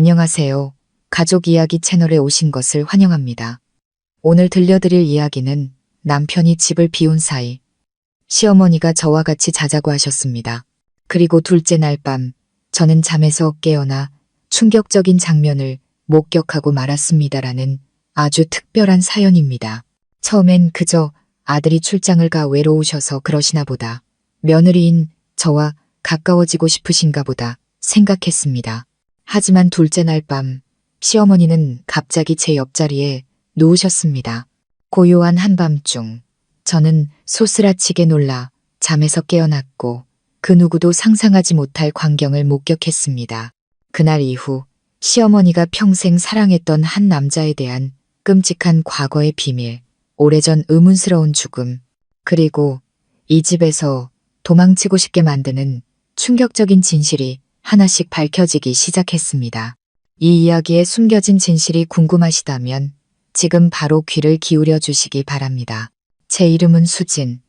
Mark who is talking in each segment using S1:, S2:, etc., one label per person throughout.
S1: 안녕하세요. 가족 이야기 채널에 오신 것을 환영합니다. 오늘 들려드릴 이야기는 남편이 집을 비운 사이 시어머니가 저와 같이 자자고 하셨습니다. 그리고 둘째 날 밤 저는 잠에서 깨어나 충격적인 장면을 목격하고 말았습니다라는 아주 특별한 사연입니다. 처음엔 그저 아들이 출장을 가 외로우셔서 그러시나 보다. 며느리인 저와 가까워지고 싶으신가 보다 생각했습니다. 하지만 둘째 날 밤 시어머니는 갑자기 제 옆자리에 누우셨습니다. 고요한 한밤중 저는 소스라치게 놀라 잠에서 깨어났고 그 누구도 상상하지 못할 광경을 목격했습니다. 그날 이후 시어머니가 평생 사랑했던 한 남자에 대한 끔찍한 과거의 비밀, 오래전 의문스러운 죽음, 그리고 이 집에서 도망치고 싶게 만드는 충격적인 진실이 하나씩 밝혀지기 시작했습니다. 이 이야기에 숨겨진 진실이 궁금하시다면 지금 바로 귀를 기울여 주시기 바랍니다. 제 이름은 수진.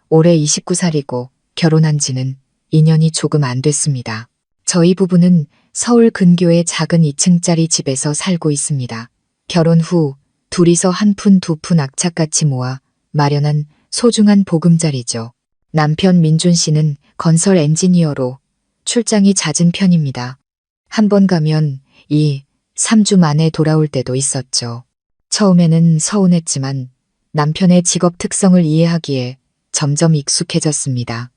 S1: 올해 29살이고 결혼한 지는 2년이 조금 안 됐습니다. 저희 부부는 서울 근교의 작은 2층짜리 집에서 살고 있습니다. 결혼 후 둘이서 한 푼 두 푼 악착같이 모아 마련한 소중한 보금자리죠. 남편 민준 씨는 건설 엔지니어로 출장이 잦은 편입니다. 한 번 가면 2, 3주 만에 돌아올 때도 있었죠. 처음에는 서운했지만 남편의 직업 특성을 이해하기에 점점 익숙해졌습니다.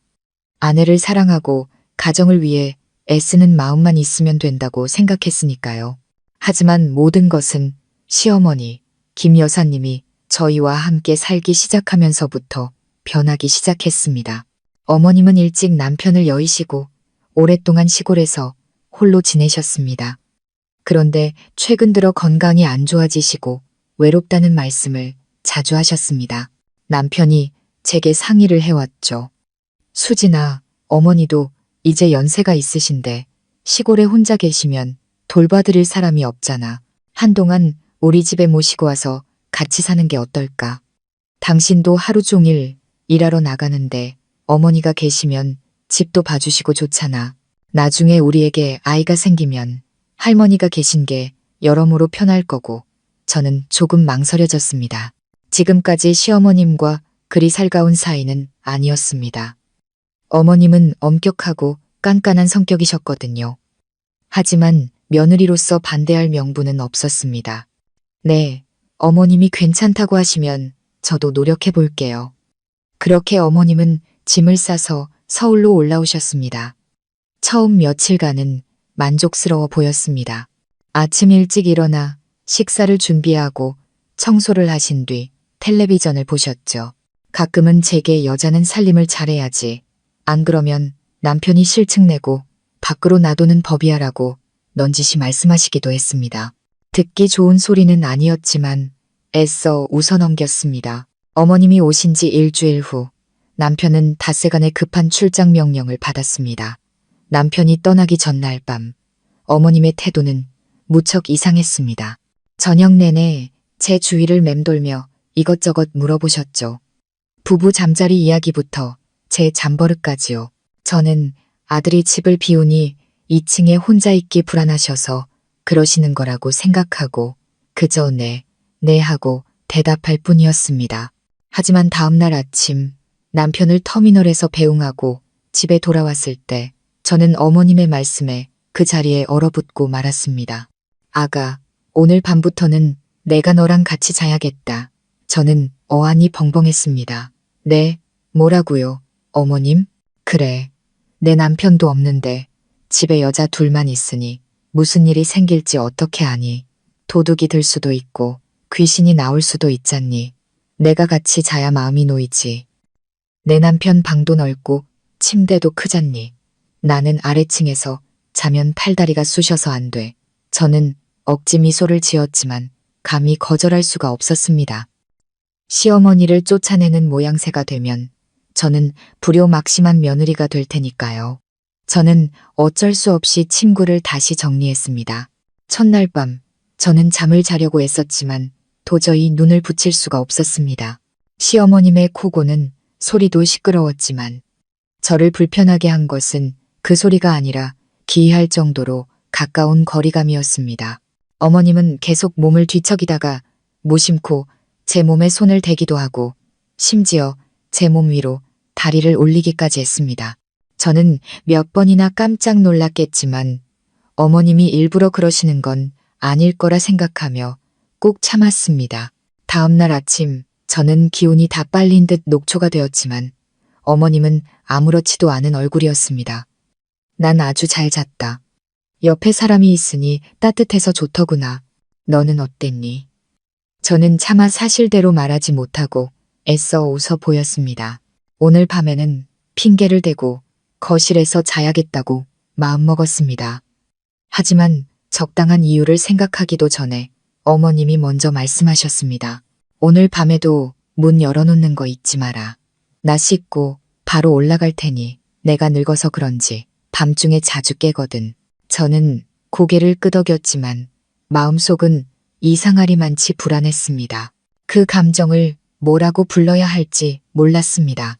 S1: 아내를 사랑하고 가정을 위해 애쓰는 마음만 있으면 된다고 생각했으니까요. 하지만 모든 것은 시어머니, 김 여사님이 저희와 함께 살기 시작하면서부터 변하기 시작했습니다. 어머님은 일찍 남편을 여의시고 오랫동안 시골에서 홀로 지내셨습니다. 그런데 최근 들어 건강이 안 좋아지시고 외롭다는 말씀을 자주 하셨습니다. 남편이 제게 상의를 해왔죠. 수진아, 어머니도 이제 연세가 있으신데 시골에 혼자 계시면 돌봐드릴 사람이 없잖아. 한동안 우리 집에 모시고 와서 같이 사는 게 어떨까? 당신도 하루 종일 일하러 나가는데 어머니가 계시면 집도 봐주시고 좋잖아. 나중에 우리에게 아이가 생기면 할머니가 계신 게 여러모로 편할 거고. 저는 조금 망설여졌습니다. 지금까지 시어머님과 그리 살가운 사이는 아니었습니다. 어머님은 엄격하고 깐깐한 성격이셨거든요. 하지만 며느리로서 반대할 명분은 없었습니다. 네, 어머님이 괜찮다고 하시면 저도 노력해 볼게요. 그렇게 어머님은 짐을 싸서 서울로 올라오셨습니다. 처음 며칠간은 만족스러워 보였습니다. 아침 일찍 일어나 식사를 준비하고 청소를 하신 뒤 텔레비전을 보셨죠. 가끔은 제게 여자는 살림을 잘해야지. 안 그러면 남편이 실증내고 밖으로 놔두는 법이야라고 넌지시 말씀하시기도 했습니다. 듣기 좋은 소리는 아니었지만 애써 웃어넘겼습니다. 어머님이 오신 지 일주일 후 남편은 닷새간의 급한 출장 명령을 받았습니다. 남편이 떠나기 전날 밤 어머님의 태도는 무척 이상했습니다. 저녁 내내 제 주위를 맴돌며 이것저것 물어보셨죠. 부부 잠자리 이야기부터 제 잠버릇까지요. 저는 아들이 집을 비우니 2층에 혼자 있기 불안하셔서 그러시는 거라고 생각하고 그저 네 하고 대답할 뿐이었습니다. 하지만 다음날 아침 남편을 터미널에서 배웅하고 집에 돌아왔을 때 저는 어머님의 말씀에 그 자리에 얼어붙고 말았습니다. 아가, 오늘 밤부터는 내가 너랑 같이 자야겠다. 저는 어안이 벙벙했습니다. 네, 뭐라고요, 어머님? 그래, 내 남편도 없는데 집에 여자 둘만 있으니 무슨 일이 생길지 어떻게 아니. 도둑이 들 수도 있고 귀신이 나올 수도 있잖니. 내가 같이 자야 마음이 놓이지. 내 남편 방도 넓고 침대도 크잖니. 나는 아래층에서 자면 팔다리가 쑤셔서 안 돼. 저는 억지 미소를 지었지만 감히 거절할 수가 없었습니다. 시어머니를 쫓아내는 모양새가 되면 저는 불효막심한 며느리가 될 테니까요. 저는 어쩔 수 없이 침구를 다시 정리했습니다. 첫날 밤 저는 잠을 자려고 애썼지만 도저히 눈을 붙일 수가 없었습니다. 시어머님의 코고는 소리도 시끄러웠지만 저를 불편하게 한 것은 그 소리가 아니라 기이할 정도로 가까운 거리감이었습니다. 어머님은 계속 몸을 뒤척이다가 무심코 제 몸에 손을 대기도 하고 심지어 제 몸 위로 다리를 올리기까지 했습니다. 저는 몇 번이나 깜짝 놀랐겠지만 어머님이 일부러 그러시는 건 아닐 거라 생각하며 꼭 참았습니다. 다음 날 아침 저는 기운이 다 빨린 듯 녹초가 되었지만 어머님은 아무렇지도 않은 얼굴이었습니다. 난 아주 잘 잤다. 옆에 사람이 있으니 따뜻해서 좋더구나. 너는 어땠니? 저는 차마 사실대로 말하지 못하고 애써 웃어 보였습니다. 오늘 밤에는 핑계를 대고 거실에서 자야겠다고 마음먹었습니다. 하지만 적당한 이유를 생각하기도 전에 어머님이 먼저 말씀하셨습니다. 오늘 밤에도 문 열어놓는 거 잊지 마라. 나 씻고 바로 올라갈 테니 내가 늙어서 그런지 밤중에 자주 깨거든. 저는 고개를 끄덕였지만 마음속은 이상하리만치 불안했습니다. 그 감정을 뭐라고 불러야 할지 몰랐습니다.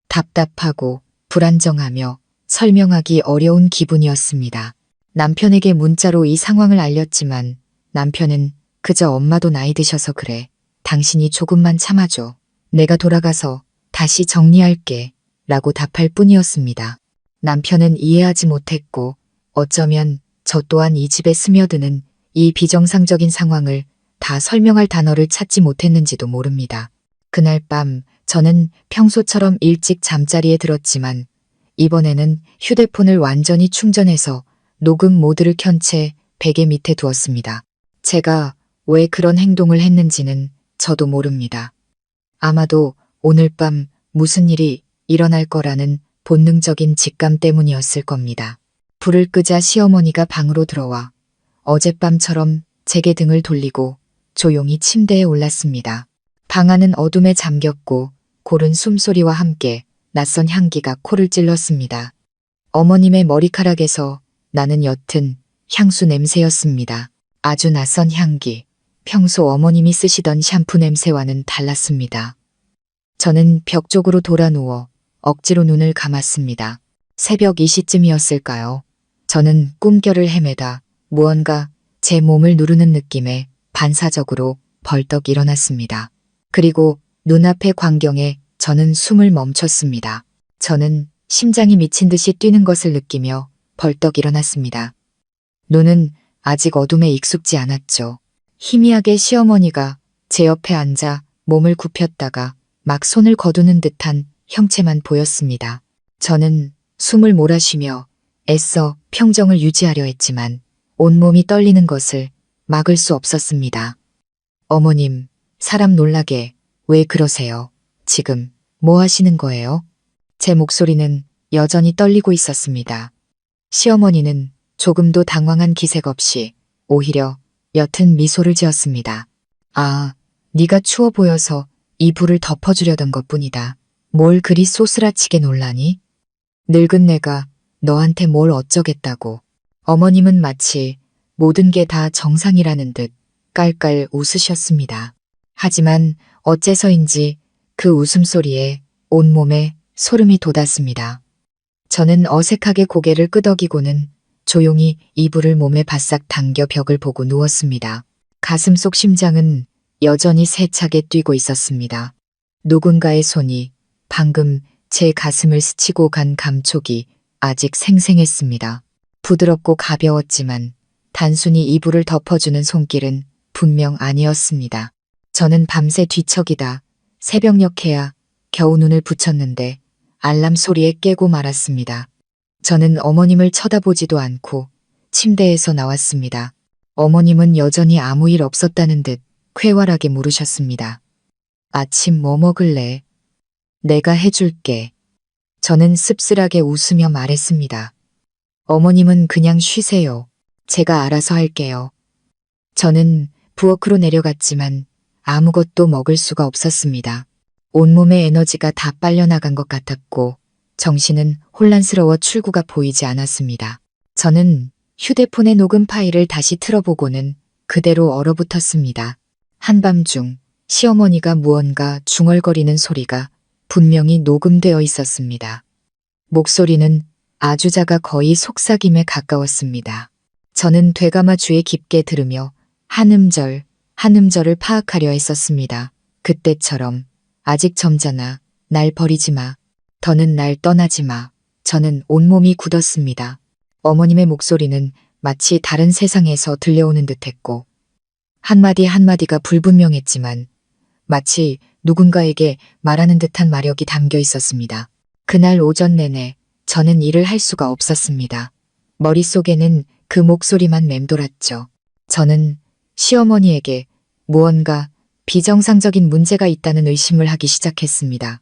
S1: 답답하고 불안정하며 설명하기 어려운 기분이었습니다. 남편에게 문자로 이 상황을 알렸지만 남편은 그저 엄마도 나이 드셔서 그래. 당신이 조금만 참아줘. 내가 돌아가서 다시 정리할게. 라고 답할 뿐이었습니다. 남편은 이해하지 못했고 어쩌면 저 또한 이 집에 스며드는 이 비정상적인 상황을 다 설명할 단어를 찾지 못했는지도 모릅니다. 그날 밤 저는 평소처럼 일찍 잠자리에 들었지만 이번에는 휴대폰을 완전히 충전해서 녹음 모드를 켠 채 베개 밑에 두었습니다. 제가 왜 그런 행동을 했는지는 저도 모릅니다. 아마도 오늘 밤 무슨 일이 일어날 거라는 본능적인 직감 때문이었을 겁니다. 불을 끄자 시어머니가 방으로 들어와 어젯밤처럼 제게 등을 돌리고 조용히 침대에 올랐습니다. 방 안은 어둠에 잠겼고 고른 숨소리와 함께 낯선 향기가 코를 찔렀습니다. 어머님의 머리카락에서 나는 옅은 향수 냄새였습니다. 아주 낯선 향기, 평소 어머님이 쓰시던 샴푸 냄새와는 달랐습니다. 저는 벽 쪽으로 돌아 누워 억지로 눈을 감았습니다. 새벽 2시쯤이었을까요? 저는 꿈결을 헤매다 무언가 제 몸을 누르는 느낌에 반사적으로 벌떡 일어났습니다. 그리고 눈앞의 광경에 저는 숨을 멈췄습니다. 저는 심장이 미친 듯이 뛰는 것을 느끼며 벌떡 일어났습니다. 눈은 아직 어둠에 익숙지 않았죠. 희미하게 시어머니가 제 옆에 앉아 몸을 굽혔다가 막 손을 거두는 듯한 형체만 보였습니다. 저는 숨을 몰아쉬며 애써 평정을 유지하려 했지만 온몸이 떨리는 것을 막을 수 없었습니다. 어머님, 사람 놀라게 왜 그러세요? 지금 뭐 하시는 거예요? 제 목소리는 여전히 떨리고 있었습니다. 시어머니는 조금도 당황한 기색 없이 오히려 옅은 미소를 지었습니다. 아, 네가 추워 보여서 이 불을 덮어주려던 것뿐이다. 뭘 그리 소스라치게 놀라니? 늙은 내가 너한테 뭘 어쩌겠다고. 어머님은 마치 모든 게 다 정상이라는 듯 깔깔 웃으셨습니다. 하지만 어째서인지 그 웃음소리에 온몸에 소름이 돋았습니다. 저는 어색하게 고개를 끄덕이고는 조용히 이불을 몸에 바싹 당겨 벽을 보고 누웠습니다. 가슴속 심장은 여전히 세차게 뛰고 있었습니다. 누군가의 손이 방금 제 가슴을 스치고 간 감촉이 아직 생생했습니다. 부드럽고 가벼웠지만 단순히 이불을 덮어주는 손길은 분명 아니었습니다. 저는 밤새 뒤척이다 새벽녘에야 겨우 눈을 붙였는데 알람 소리에 깨고 말았습니다. 저는 어머님을 쳐다보지도 않고 침대에서 나왔습니다. 어머님은 여전히 아무 일 없었다는 듯 쾌활하게 물으셨습니다. 아침 뭐 먹을래? 내가 해줄게. 저는 씁쓸하게 웃으며 말했습니다. 어머님은 그냥 쉬세요. 제가 알아서 할게요. 저는 부엌으로 내려갔지만 아무것도 먹을 수가 없었습니다. 온몸의 에너지가 다 빨려나간 것 같았고 정신은 혼란스러워 출구가 보이지 않았습니다. 저는 휴대폰의 녹음 파일을 다시 틀어보고는 그대로 얼어붙었습니다. 한밤중 시어머니가 무언가 중얼거리는 소리가 분명히 녹음되어 있었습니다. 목소리는 아주 작아 거의 속삭임에 가까웠습니다. 저는 되감아 귀에 깊게 들으며 한 음절, 한 음절을 파악하려 했었습니다. 그때처럼 아직 점잖아. 날 버리지 마. 더는 날 떠나지 마. 저는 온몸이 굳었습니다. 어머님의 목소리는 마치 다른 세상에서 들려오는 듯했고 한마디 한마디가 불분명했지만 마치 누군가에게 말하는 듯한 마력이 담겨 있었습니다. 그날 오전 내내 저는 일을 할 수가 없었습니다. 머릿속에는 그 목소리만 맴돌았죠. 저는 시어머니에게 무언가 비정상적인 문제가 있다는 의심을 하기 시작했습니다.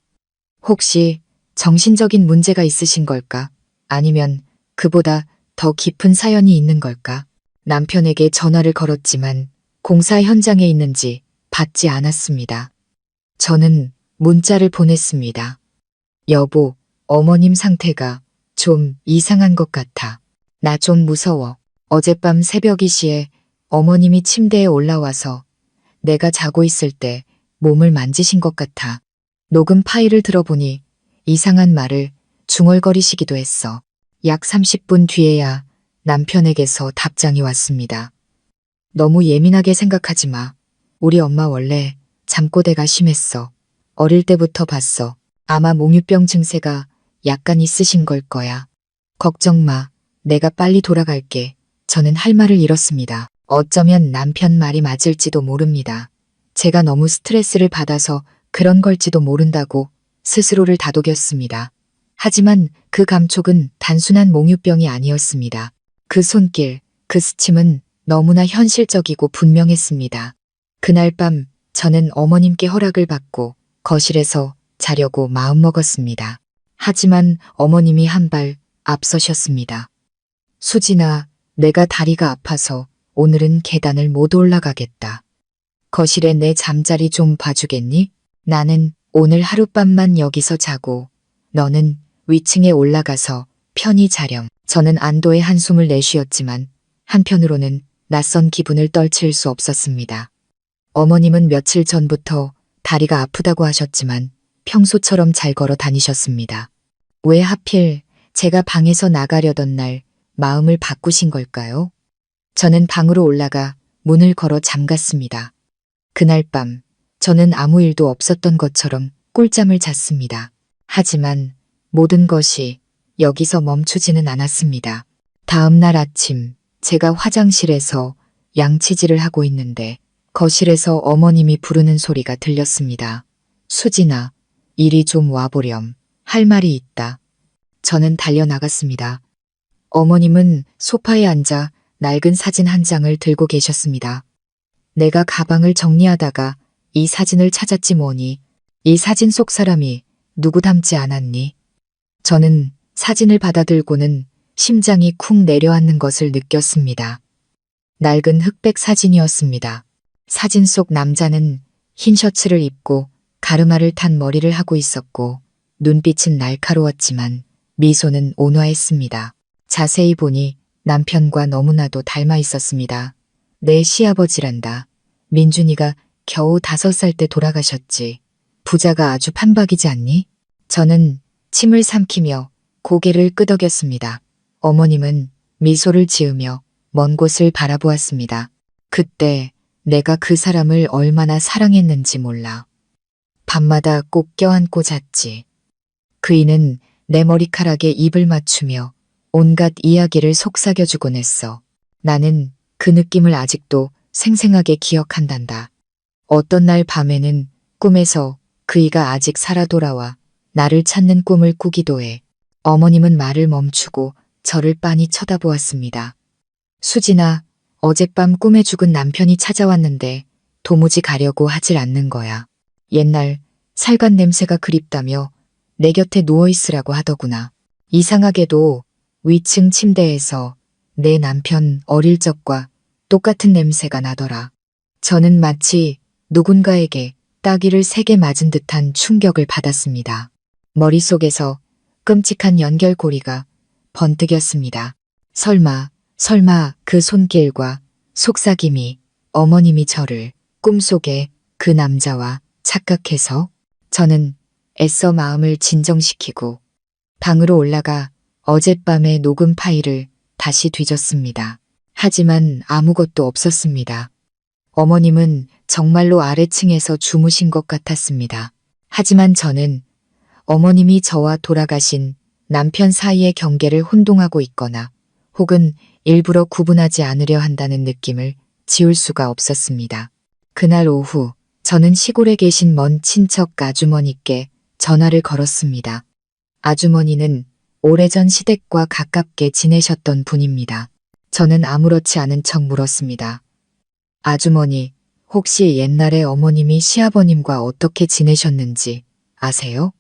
S1: 혹시 정신적인 문제가 있으신 걸까? 아니면 그보다 더 깊은 사연이 있는 걸까? 남편에게 전화를 걸었지만 공사 현장에 있는지 받지 않았습니다. 저는 문자를 보냈습니다. 여보, 어머님 상태가 좀 이상한 것 같아. 나 좀 무서워. 어젯밤 새벽 2시에 어머님이 침대에 올라와서 내가 자고 있을 때 몸을 만지신 것 같아. 녹음 파일을 들어보니 이상한 말을 중얼거리시기도 했어. 약 30분 뒤에야 남편에게서 답장이 왔습니다. 너무 예민하게 생각하지 마. 우리 엄마 원래 잠꼬대가 심했어. 어릴 때부터 봤어. 아마 몽유병 증세가 약간 있으신 걸 거야. 걱정 마. 내가 빨리 돌아갈게. 저는 할 말을 잃었습니다. 어쩌면 남편 말이 맞을지도 모릅니다. 제가 너무 스트레스를 받아서 그런 걸지도 모른다고 스스로를 다독였습니다. 하지만 그 감촉은 단순한 몽유병이 아니었습니다. 그 손길, 그 스침은 너무나 현실적이고 분명했습니다. 그날 밤 저는 어머님께 허락을 받고 거실에서 자려고 마음먹었습니다. 하지만 어머님이 한 발 앞서셨습니다. 수진아, 내가 다리가 아파서 오늘은 계단을 못 올라가겠다. 거실에 내 잠자리 좀 봐주겠니? 나는 오늘 하룻밤만 여기서 자고 너는 위층에 올라가서 편히 자렴. 저는 안도의 한숨을 내쉬었지만 한편으로는 낯선 기분을 떨칠 수 없었습니다. 어머님은 며칠 전부터 다리가 아프다고 하셨지만 평소처럼 잘 걸어 다니셨습니다. 왜 하필 제가 방에서 나가려던 날 마음을 바꾸신 걸까요? 저는 방으로 올라가 문을 걸어 잠갔습니다. 그날 밤 저는 아무 일도 없었던 것처럼 꿀잠을 잤습니다. 하지만 모든 것이 여기서 멈추지는 않았습니다. 다음 날 아침 제가 화장실에서 양치질을 하고 있는데 거실에서 어머님이 부르는 소리가 들렸습니다. 수진아, 이리 좀 와보렴. 할 말이 있다. 저는 달려나갔습니다. 어머님은 소파에 앉아 낡은 사진 한 장을 들고 계셨습니다. 내가 가방을 정리하다가 이 사진을 찾았지 뭐니. 이 사진 속 사람이 누구 닮지 않았니? 저는 사진을 받아들고는 심장이 쿵 내려앉는 것을 느꼈습니다. 낡은 흑백 사진이었습니다. 사진 속 남자는 흰 셔츠를 입고 가르마를 탄 머리를 하고 있었고 눈빛은 날카로웠지만 미소는 온화했습니다. 자세히 보니 남편과 너무나도 닮아 있었습니다. 내 시아버지란다. 민준이가 겨우 5살 때 돌아가셨지. 부자가 아주 판박이지 않니? 저는 침을 삼키며 고개를 끄덕였습니다. 어머님은 미소를 지으며 먼 곳을 바라보았습니다. 그때 내가 그 사람을 얼마나 사랑했는지 몰라. 밤마다 꼭 껴안고 잤지. 그이는 내 머리카락에 입을 맞추며 온갖 이야기를 속삭여주곤 했어. 나는 그 느낌을 아직도 생생하게 기억한단다. 어떤 날 밤에는 꿈에서 그이가 아직 살아 돌아와 나를 찾는 꿈을 꾸기도 해. 어머님은 말을 멈추고 저를 빤히 쳐다보았습니다. 수진아, 어젯밤 꿈에 죽은 남편이 찾아왔는데 도무지 가려고 하질 않는 거야. 옛날 살간 냄새가 그립다며 내 곁에 누워있으라고 하더구나. 이상하게도 위층 침대에서 내 남편 어릴 적과 똑같은 냄새가 나더라. 저는 마치 누군가에게 따귀를 3개 맞은 듯한 충격을 받았습니다. 머릿속에서 끔찍한 연결고리가 번뜩였습니다. 설마 그 손길과 속삭임이 어머님이 저를 꿈속에 그 남자와 착각해서 저는 애써 마음을 진정시키고 방으로 올라가 어젯밤의 녹음 파일을 다시 뒤졌습니다. 하지만 아무것도 없었습니다. 어머님은 정말로 아래층에서 주무신 것 같았습니다. 하지만 저는 어머님이 저와 돌아가신 남편 사이의 경계를 혼동하고 있거나 혹은 일부러 구분하지 않으려 한다는 느낌을 지울 수가 없었습니다. 그날 오후 저는 시골에 계신 먼 친척 아주머니께 전화를 걸었습니다. 아주머니는 오래전 시댁과 가깝게 지내셨던 분입니다. 저는 아무렇지 않은 척 물었습니다. 아주머니, 혹시 옛날에 어머님이 시아버님과 어떻게 지내셨는지 아세요?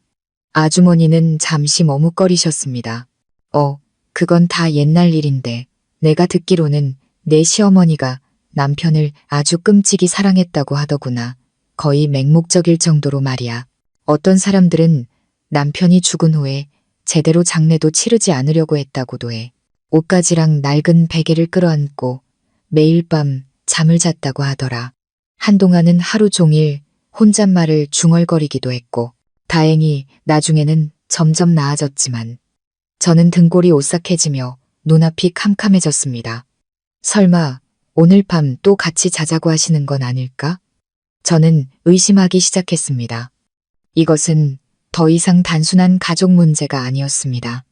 S1: 아주머니는 잠시 머뭇거리셨습니다. 그건 다 옛날 일인데 내가 듣기로는 내 시어머니가 남편을 아주 끔찍이 사랑했다고 하더구나. 거의 맹목적일 정도로 말이야. 어떤 사람들은 남편이 죽은 후에 제대로 장례도 치르지 않으려고 했다고도 해. 옷가지랑 낡은 베개를 끌어안고 매일 밤 잠을 잤다고 하더라. 한동안은 하루 종일 혼잣말을 중얼거리기도 했고 다행히 나중에는 점점 나아졌지만 저는 등골이 오싹해지며 눈앞이 캄캄해졌습니다. 설마 오늘 밤 또 같이 자자고 하시는 건 아닐까? 저는 의심하기 시작했습니다. 이것은 더 이상 단순한 가족 문제가 아니었습니다.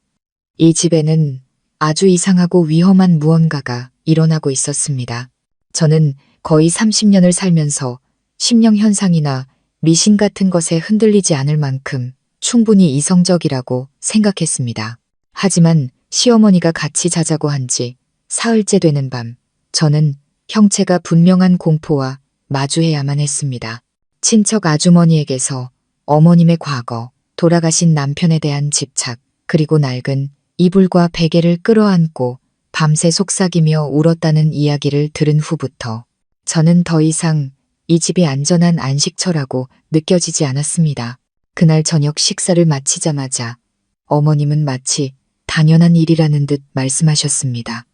S1: 이 집에는 아주 이상하고 위험한 무언가가 일어나고 있었습니다. 저는 거의 30년을 살면서 심령현상이나 미신 같은 것에 흔들리지 않을 만큼 충분히 이성적이라고 생각했습니다. 하지만 시어머니가 같이 자자고 한 지 사흘째 되는 밤, 저는 형체가 분명한 공포와 마주해야만 했습니다. 친척 아주머니에게서 어머님의 과거, 돌아가신 남편에 대한 집착, 그리고 낡은 이불과 베개를 끌어안고 밤새 속삭이며 울었다는 이야기를 들은 후부터 저는 더 이상 이 집이 안전한 안식처라고 느껴지지 않았습니다. 그날 저녁 식사를 마치자마자 어머님은 마치 당연한 일이라는 듯 말씀하셨습니다.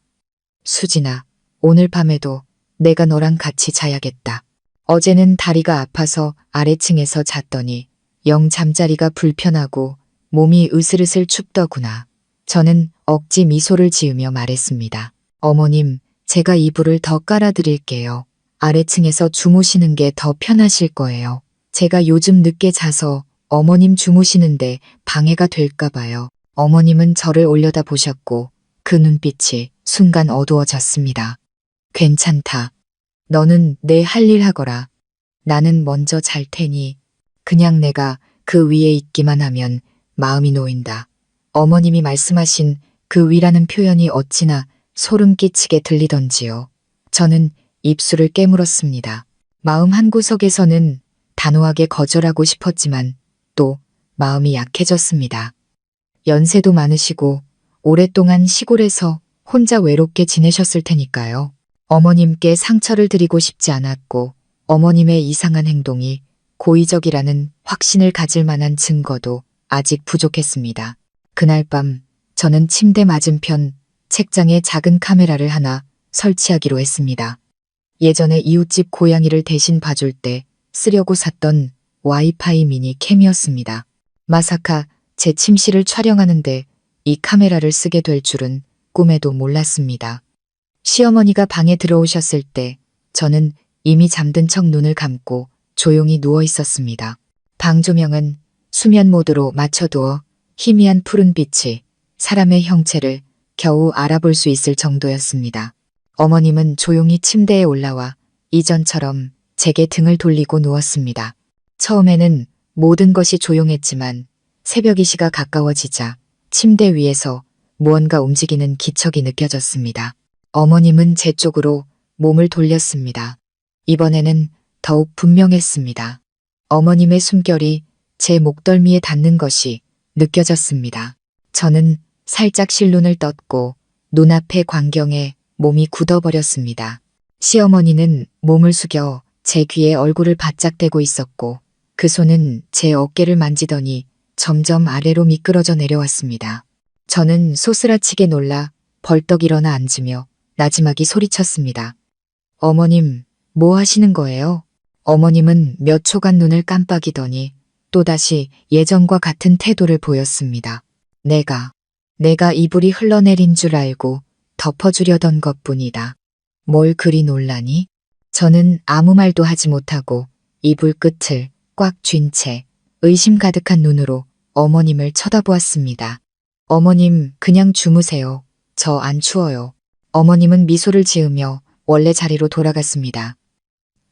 S1: 수진아, 오늘 밤에도 내가 너랑 같이 자야겠다. 어제는 다리가 아파서 아래층에서 잤더니 영 잠자리가 불편하고 몸이 으슬으슬 춥더구나. 저는 억지 미소를 지으며 말했습니다. 어머님, 제가 이불을 더 깔아드릴게요. 아래층에서 주무시는 게 더 편하실 거예요. 제가 요즘 늦게 자서 어머님 주무시는데 방해가 될까 봐요. 어머님은 저를 올려다 보셨고 그 눈빛이 순간 어두워졌습니다. 괜찮다. 너는 내 할 일 하거라. 나는 먼저 잘 테니 그냥 내가 그 위에 있기만 하면 마음이 놓인다. 어머님이 말씀하신 그 위라는 표현이 어찌나 소름 끼치게 들리던지요. 저는 입술을 깨물었습니다. 마음 한구석에서는 단호하게 거절하고 싶었지만 또 마음이 약해졌습니다. 연세도 많으시고 오랫동안 시골에서 혼자 외롭게 지내셨을 테니까요. 어머님께 상처를 드리고 싶지 않았고 어머님의 이상한 행동이 고의적이라는 확신을 가질 만한 증거도 아직 부족했습니다. 그날 밤 저는 침대 맞은편 책장에 작은 카메라를 하나 설치하기로 했습니다. 예전에 이웃집 고양이를 대신 봐줄 때 쓰려고 샀던 와이파이 미니 캠이었습니다. 마사카 제 침실을 촬영하는데 이 카메라를 쓰게 될 줄은 꿈에도 몰랐습니다. 시어머니가 방에 들어오셨을 때 저는 이미 잠든 척 눈을 감고 조용히 누워 있었습니다. 방 조명은 수면 모드로 맞춰두어 희미한 푸른 빛이 사람의 형체를 겨우 알아볼 수 있을 정도였습니다. 어머님은 조용히 침대에 올라와 이전처럼 제게 등을 돌리고 누웠습니다. 처음에는 모든 것이 조용했지만 새벽 2시가 가까워지자 침대 위에서 무언가 움직이는 기척이 느껴졌습니다. 어머님은 제 쪽으로 몸을 돌렸습니다. 이번에는 더욱 분명했습니다. 어머님의 숨결이 제 목덜미에 닿는 것이 느껴졌습니다. 저는 살짝 실눈을 떴고 눈앞의 광경에 몸이 굳어버렸습니다. 시어머니는 몸을 숙여 제 귀에 얼굴을 바짝 대고 있었고 그 손은 제 어깨를 만지더니 점점 아래로 미끄러져 내려왔습니다. 저는 소스라치게 놀라 벌떡 일어나 앉으며 나지막이 소리쳤습니다. 어머님, 뭐 하시는 거예요? 어머님은 몇 초간 눈을 깜빡이더니 또다시 예전과 같은 태도를 보였습니다. 내가 이불이 흘러내린 줄 알고 덮어주려던 것뿐이다. 뭘 그리 놀라니? 저는 아무 말도 하지 못하고 이불 끝을 꽉 쥔 채 의심 가득한 눈으로 어머님을 쳐다보았습니다. 어머님, 그냥 주무세요. 저 안 추워요. 어머님은 미소를 지으며 원래 자리로 돌아갔습니다.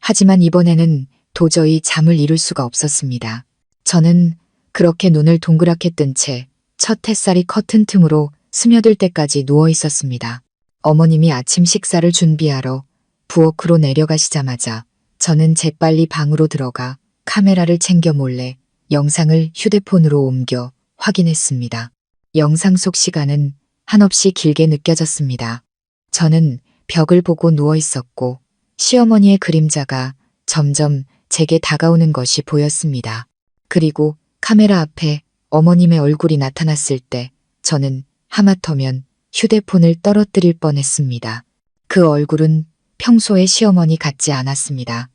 S1: 하지만 이번에는 도저히 잠을 이룰 수가 없었습니다. 저는 그렇게 눈을 동그랗게 뜬 채 첫 햇살이 커튼 틈으로 스며들 때까지 누워 있었습니다. 어머님이 아침 식사를 준비하러 부엌으로 내려가시자마자 저는 재빨리 방으로 들어가 카메라를 챙겨 몰래 영상을 휴대폰으로 옮겨 확인했습니다. 영상 속 시간은 한없이 길게 느껴졌습니다. 저는 벽을 보고 누워 있었고 시어머니의 그림자가 점점 제게 다가오는 것이 보였습니다. 그리고 카메라 앞에 어머님의 얼굴이 나타났을 때 저는 하마터면 휴대폰을 떨어뜨릴 뻔했습니다. 그 얼굴은 평소의 시어머니 같지 않았습니다.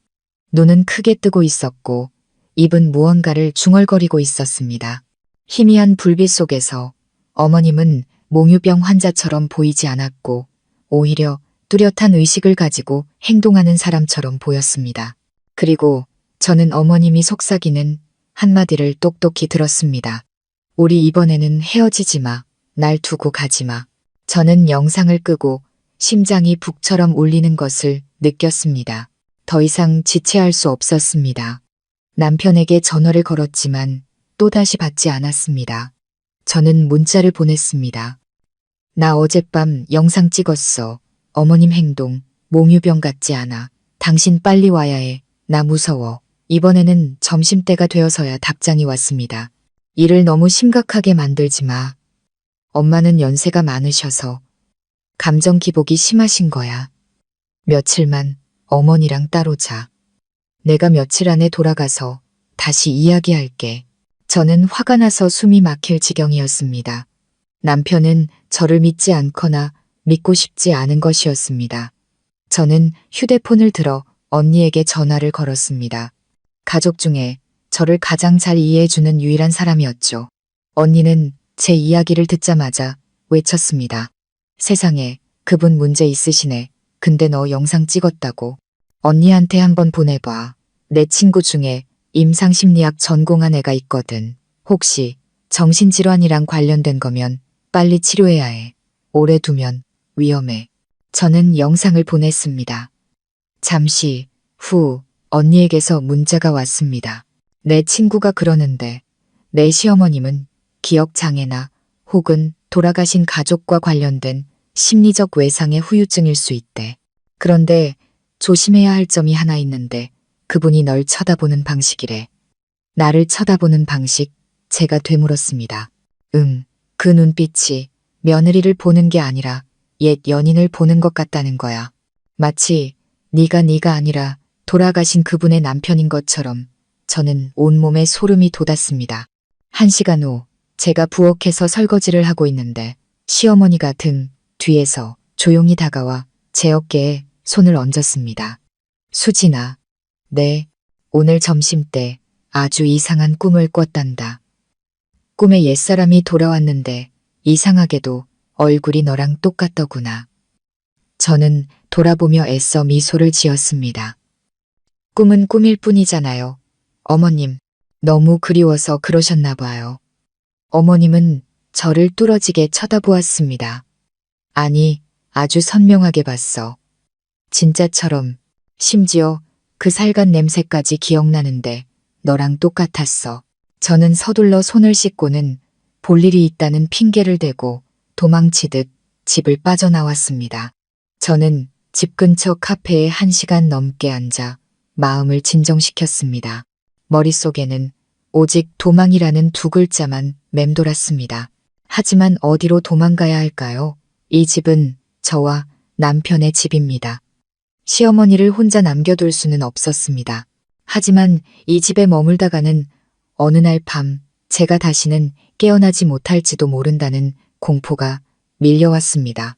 S1: 눈은 크게 뜨고 있었고 입은 무언가를 중얼거리고 있었습니다. 희미한 불빛 속에서 어머님은 몽유병 환자처럼 보이지 않았고 오히려 뚜렷한 의식을 가지고 행동하는 사람처럼 보였습니다. 그리고 저는 어머님이 속삭이는 한마디를 똑똑히 들었습니다. 우리 이번에는 헤어지지 마. 날 두고 가지 마. 저는 영상을 끄고 심장이 북처럼 울리는 것을 느꼈습니다. 더 이상 지체할 수 없었습니다. 남편에게 전화를 걸었지만 또다시 받지 않았습니다. 저는 문자를 보냈습니다. 나 어젯밤 영상 찍었어. 어머님 행동, 몽유병 같지 않아. 당신 빨리 와야 해. 나 무서워. 이번에는 점심때가 되어서야 답장이 왔습니다. 일을 너무 심각하게 만들지 마. 엄마는 연세가 많으셔서 감정 기복이 심하신 거야. 며칠만 어머니랑 따로 자. 내가 며칠 안에 돌아가서 다시 이야기할게. 저는 화가 나서 숨이 막힐 지경이었습니다. 남편은 저를 믿지 않거나 믿고 싶지 않은 것이었습니다. 저는 휴대폰을 들어 언니에게 전화를 걸었습니다. 가족 중에 저를 가장 잘 이해해주는 유일한 사람이었죠. 언니는 제 이야기를 듣자마자 외쳤습니다. 세상에, 그분 문제 있으시네. 근데 너 영상 찍었다고. 언니한테 한번 보내봐. 내 친구 중에 임상심리학 전공한 애가 있거든. 혹시 정신질환이랑 관련된 거면 빨리 치료해야 해. 오래 두면 위험해. 저는 영상을 보냈습니다. 잠시 후 언니에게서 문자가 왔습니다. 내 친구가 그러는데 내 시어머님은 기억장애나 혹은 돌아가신 가족과 관련된 심리적 외상의 후유증일 수 있대. 그런데 조심해야 할 점이 하나 있는데 그분이 널 쳐다보는 방식이래. 나를 쳐다보는 방식, 제가 되물었습니다. 그 눈빛이 며느리를 보는 게 아니라 옛 연인을 보는 것 같다는 거야. 마치 네가 아니라 돌아가신 그분의 남편인 것처럼 저는 온몸에 소름이 돋았습니다. 1시간 후 제가 부엌에서 설거지를 하고 있는데 시어머니가 등 뒤에서 조용히 다가와 제 어깨에 손을 얹었습니다. 수진아, 네, 오늘 점심때 아주 이상한 꿈을 꿨단다. 꿈에 옛사람이 돌아왔는데 이상하게도 얼굴이 너랑 똑같더구나. 저는 돌아보며 애써 미소를 지었습니다. 꿈은 꿈일 뿐이잖아요. 어머님, 너무 그리워서 그러셨나 봐요. 어머님은 저를 뚫어지게 쳐다보았습니다. 아니, 아주 선명하게 봤어. 진짜처럼, 심지어 그 살간 냄새까지 기억나는데 너랑 똑같았어. 저는 서둘러 손을 씻고는 볼 일이 있다는 핑계를 대고 도망치듯 집을 빠져나왔습니다. 저는 집 근처 카페에 1시간 넘게 앉아 마음을 진정시켰습니다. 머릿속에는 오직 도망이라는 두 글자만 맴돌았습니다. 하지만 어디로 도망가야 할까요? 이 집은 저와 남편의 집입니다. 시어머니를 혼자 남겨둘 수는 없었습니다. 하지만 이 집에 머물다가는 어느 날 밤 제가 다시는 깨어나지 못할지도 모른다는 공포가 밀려왔습니다.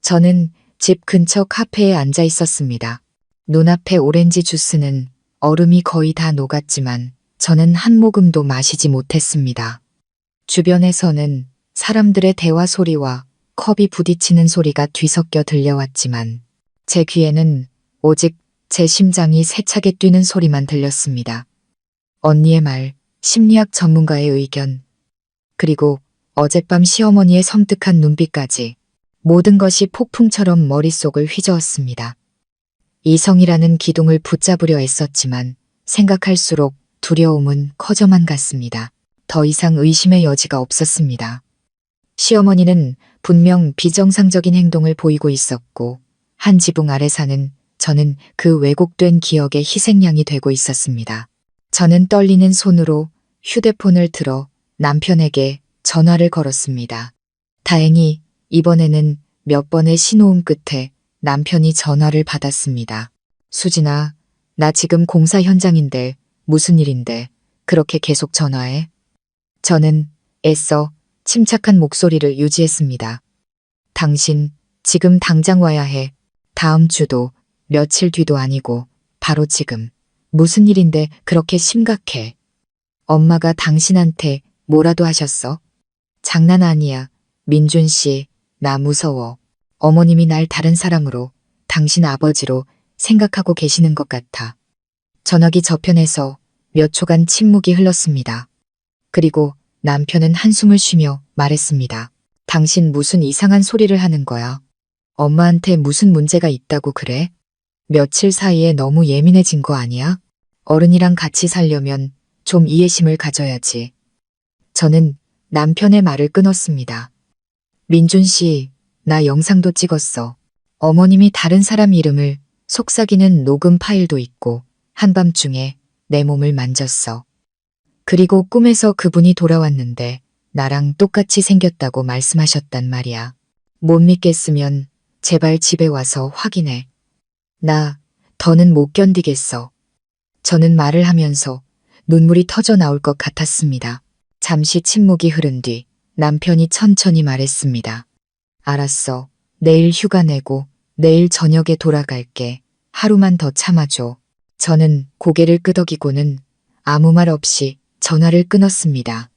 S1: 저는 집 근처 카페에 앉아 있었습니다. 눈앞의 오렌지 주스는 얼음이 거의 다 녹았지만 저는 한 모금도 마시지 못했습니다. 주변에서는 사람들의 대화 소리와 컵이 부딪히는 소리가 뒤섞여 들려왔지만 제 귀에는 오직 제 심장이 세차게 뛰는 소리만 들렸습니다. 언니의 말, 심리학 전문가의 의견, 그리고 어젯밤 시어머니의 섬뜩한 눈빛까지 모든 것이 폭풍처럼 머릿속을 휘저었습니다. 이성이라는 기둥을 붙잡으려 애썼지만 생각할수록 두려움은 커져만 갔습니다. 더 이상 의심의 여지가 없었습니다. 시어머니는 분명 비정상적인 행동을 보이고 있었고 한 지붕 아래 사는 저는 그 왜곡된 기억의 희생양이 되고 있었습니다. 저는 떨리는 손으로 휴대폰을 들어 남편에게 전화를 걸었습니다. 다행히 이번에는 몇 번의 신호음 끝에 남편이 전화를 받았습니다. 수진아, 나 지금 공사 현장인데 무슨 일인데 그렇게 계속 전화해? 저는 애써 침착한 목소리를 유지했습니다. 당신 지금 당장 와야 해. 다음 주도 며칠 뒤도 아니고 바로 지금. 무슨 일인데 그렇게 심각해? 엄마가 당신한테 뭐라도 하셨어? 장난 아니야. 민준 씨, 나 무서워. 어머님이 날 다른 사람으로, 당신 아버지로 생각하고 계시는 것 같아. 전화기 저편에서 몇 초간 침묵이 흘렀습니다. 그리고 남편은 한숨을 쉬며 말했습니다. 당신 무슨 이상한 소리를 하는 거야? 엄마한테 무슨 문제가 있다고 그래? 며칠 사이에 너무 예민해진 거 아니야? 어른이랑 같이 살려면 좀 이해심을 가져야지. 저는 남편의 말을 끊었습니다. 민준 씨, 나 영상도 찍었어. 어머님이 다른 사람 이름을 속삭이는 녹음 파일도 있고 한밤중에 내 몸을 만졌어. 그리고 꿈에서 그분이 돌아왔는데 나랑 똑같이 생겼다고 말씀하셨단 말이야. 못 믿겠으면 제발 집에 와서 확인해. 나 더는 못 견디겠어. 저는 말을 하면서 눈물이 터져 나올 것 같았습니다. 잠시 침묵이 흐른 뒤 남편이 천천히 말했습니다. 알았어. 내일 휴가 내고 내일 저녁에 돌아갈게. 하루만 더 참아줘. 저는 고개를 끄덕이고는 아무 말 없이 전화를 끊었습니다.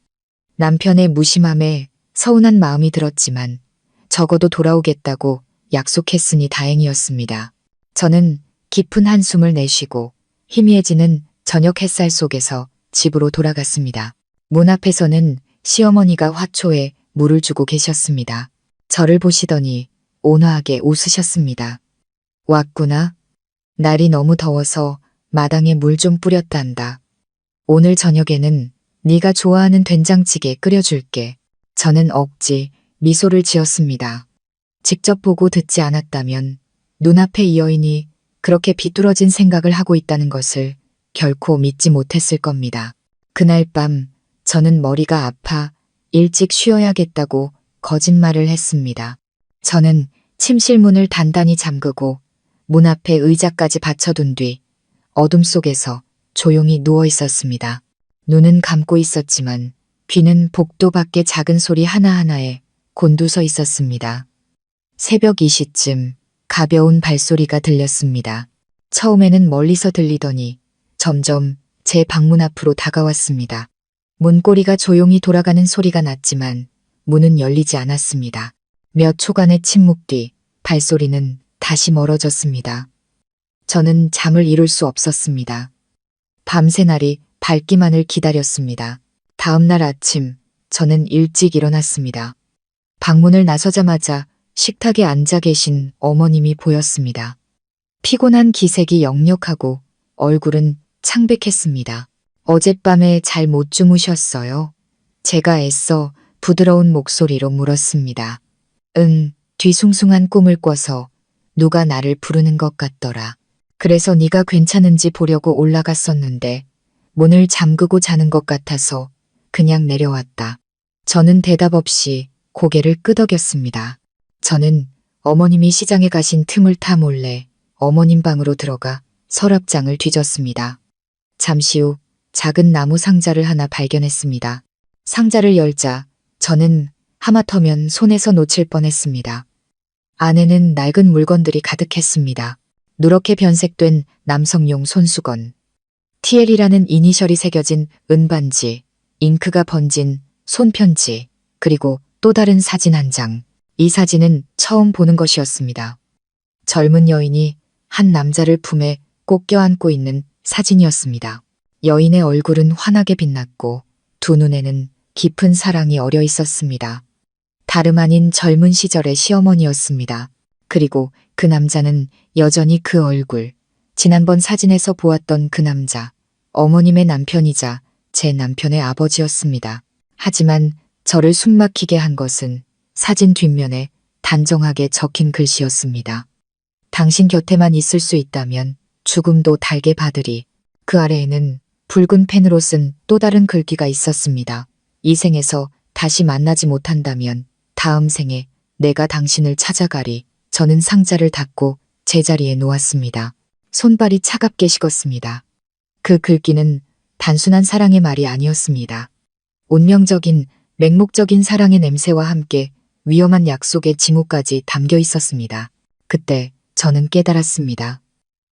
S1: 남편의 무심함에 서운한 마음이 들었지만 적어도 돌아오겠다고 약속했으니 다행이었습니다. 저는 깊은 한숨을 내쉬고 희미해지는 저녁 햇살 속에서 집으로 돌아갔습니다. 문 앞에서는 시어머니가 화초에 물을 주고 계셨습니다. 저를 보시더니 온화하게 웃으셨습니다. 왔구나. 날이 너무 더워서 마당에 물 좀 뿌렸단다. 오늘 저녁에는 네가 좋아하는 된장찌개 끓여줄게. 저는 억지 미소를 지었습니다. 직접 보고 듣지 않았다면 눈앞에 이 여인이 그렇게 비뚤어진 생각을 하고 있다는 것을 결코 믿지 못했을 겁니다. 그날 밤 저는 머리가 아파 일찍 쉬어야겠다고 거짓말을 했습니다. 저는 침실 문을 단단히 잠그고 문 앞에 의자까지 받쳐둔 뒤 어둠 속에서 조용히 누워 있었습니다. 눈은 감고 있었지만 귀는 복도 밖의 작은 소리 하나하나에 곤두서 있었습니다. 새벽 2시쯤 가벼운 발소리가 들렸습니다. 처음에는 멀리서 들리더니 점점 제 방문 앞으로 다가왔습니다. 문고리가 조용히 돌아가는 소리가 났지만 문은 열리지 않았습니다. 몇 초간의 침묵 뒤 발소리는 다시 멀어졌습니다. 저는 잠을 이룰 수 없었습니다. 밤새 날이 밝기만을 기다렸습니다. 다음 날 아침 저는 일찍 일어났습니다. 방문을 나서자마자 식탁에 앉아 계신 어머님이 보였습니다. 피곤한 기색이 역력하고 얼굴은 창백했습니다. 어젯밤에 잘 못 주무셨어요? 제가 애써 부드러운 목소리로 물었습니다. 응, 뒤숭숭한 꿈을 꿔서 누가 나를 부르는 것 같더라. 그래서 네가 괜찮은지 보려고 올라갔었는데 문을 잠그고 자는 것 같아서 그냥 내려왔다. 저는 대답 없이 고개를 끄덕였습니다. 저는 어머님이 시장에 가신 틈을 타 몰래 어머님 방으로 들어가 서랍장을 뒤졌습니다. 잠시 후 작은 나무 상자를 하나 발견했습니다. 상자를 열자 저는 하마터면 손에서 놓칠 뻔했습니다. 안에는 낡은 물건들이 가득했습니다. 누렇게 변색된 남성용 손수건, TL이라는 이니셜이 새겨진 은반지, 잉크가 번진 손편지, 그리고 또 다른 사진 한 장. 이 사진은 처음 보는 것이었습니다. 젊은 여인이 한 남자를 품에 꼭 껴안고 있는 사진이었습니다. 여인의 얼굴은 환하게 빛났고 두 눈에는 깊은 사랑이 어려 있었습니다. 다름 아닌 젊은 시절의 시어머니였습니다. 그리고 그 남자는 여전히 그 얼굴, 지난번 사진에서 보았던 그 남자, 어머님의 남편이자 제 남편의 아버지였습니다. 하지만 저를 숨막히게 한 것은 사진 뒷면에 단정하게 적힌 글씨였습니다. 당신 곁에만 있을 수 있다면 죽음도 달게 받으리. 그 아래에는 붉은 펜으로 쓴 또 다른 글귀가 있었습니다. 이 생에서 다시 만나지 못한다면 다음 생에 내가 당신을 찾아가리. 저는 상자를 닫고 제자리에 놓았습니다. 손발이 차갑게 식었습니다. 그 글귀는 단순한 사랑의 말이 아니었습니다. 운명적인, 맹목적인 사랑의 냄새와 함께 위험한 약속의 징후까지 담겨 있었습니다. 그때 저는 깨달았습니다.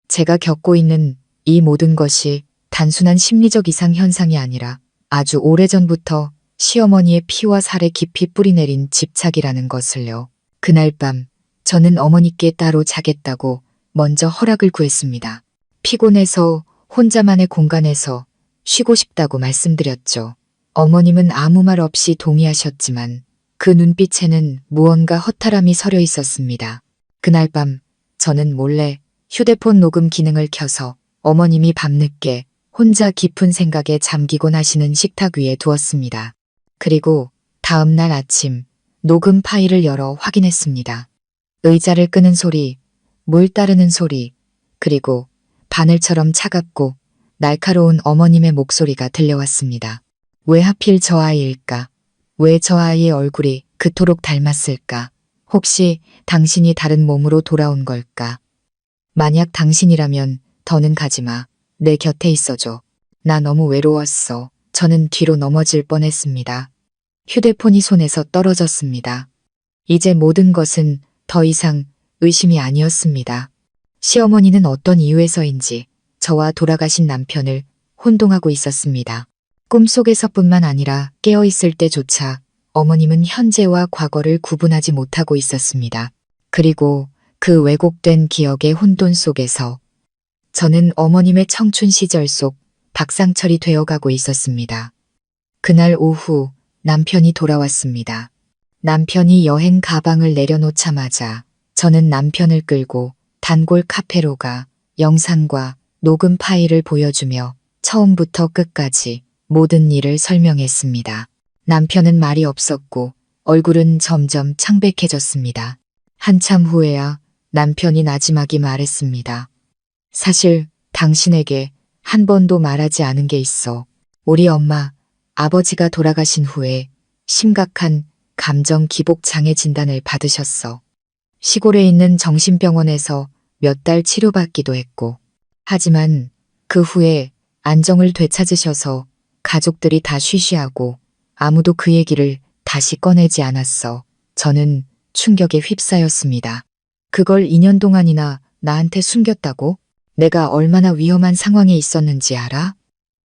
S1: 제가 겪고 있는 이 모든 것이 단순한 심리적 이상 현상이 아니라 아주 오래전부터 시어머니의 피와 살에 깊이 뿌리내린 집착이라는 것을요. 그날 밤 저는 어머니께 따로 자겠다고 먼저 허락을 구했습니다. 피곤해서 혼자만의 공간에서 쉬고 싶다고 말씀드렸죠. 어머님은 아무 말 없이 동의하셨지만 그 눈빛에는 무언가 허탈함이 서려 있었습니다. 그날 밤 저는 몰래 휴대폰 녹음 기능을 켜서 어머님이 밤늦게 혼자 깊은 생각에 잠기곤 하시는 식탁 위에 두었습니다. 그리고 다음 날 아침 녹음 파일을 열어 확인했습니다. 의자를 끄는 소리, 물 따르는 소리, 그리고 바늘처럼 차갑고 날카로운 어머님의 목소리가 들려왔습니다. 왜 하필 저 아이일까? 왜 저 아이의 얼굴이 그토록 닮았을까? 혹시 당신이 다른 몸으로 돌아온 걸까? 만약 당신이라면 더는 가지마. 내 곁에 있어줘. 나 너무 외로웠어. 저는 뒤로 넘어질 뻔했습니다. 휴대폰이 손에서 떨어졌습니다. 이제 모든 것은 더 이상 의심이 아니었습니다. 시어머니는 어떤 이유에서인지 저와 돌아가신 남편을 혼동하고 있었습니다. 꿈속에서뿐만 아니라 깨어있을 때조차 어머님은 현재와 과거를 구분하지 못하고 있었습니다. 그리고 그 왜곡된 기억의 혼돈 속에서 저는 어머님의 청춘 시절 속 박상철이 되어가고 있었습니다. 그날 오후 남편이 돌아왔습니다. 남편이 여행 가방을 내려놓자마자 저는 남편을 끌고 단골 카페로 가 영상과 녹음 파일을 보여주며 처음부터 끝까지 모든 일을 설명했습니다. 남편은 말이 없었고 얼굴은 점점 창백해졌습니다. 한참 후에야 남편이 나지막이 말했습니다. 사실 당신에게 한 번도 말하지 않은 게 있어. 우리 엄마, 아버지가 돌아가신 후에 심각한 감정 기복 장애 진단을 받으셨어. 시골에 있는 정신병원에서 몇 달 치료받기도 했고. 하지만 그 후에 안정을 되찾으셔서 가족들이 다 쉬쉬하고 아무도 그 얘기를 다시 꺼내지 않았어. 저는 충격에 휩싸였습니다. 그걸 2년 동안이나 나한테 숨겼다고? 내가 얼마나 위험한 상황에 있었는지 알아?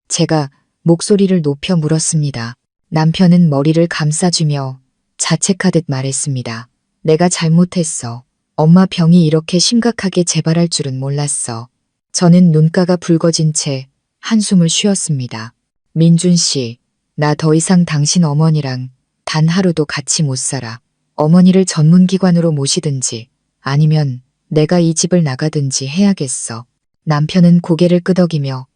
S1: 제가 목소리를 높여 물었습니다. 남편은 머리를 감싸주며 자책하듯 말했습니다. 내가 잘못했어. 엄마 병이 이렇게 심각하게 재발할 줄은 몰랐어. 저는 눈가가 붉어진 채 한숨을 쉬었습니다. 민준 씨, 나 더 이상 당신 어머니랑 단 하루도 같이 못 살아. 어머니를 전문기관으로 모시든지 아니면 내가 이 집을 나가든지 해야겠어. 남편은 고개를 끄덕이며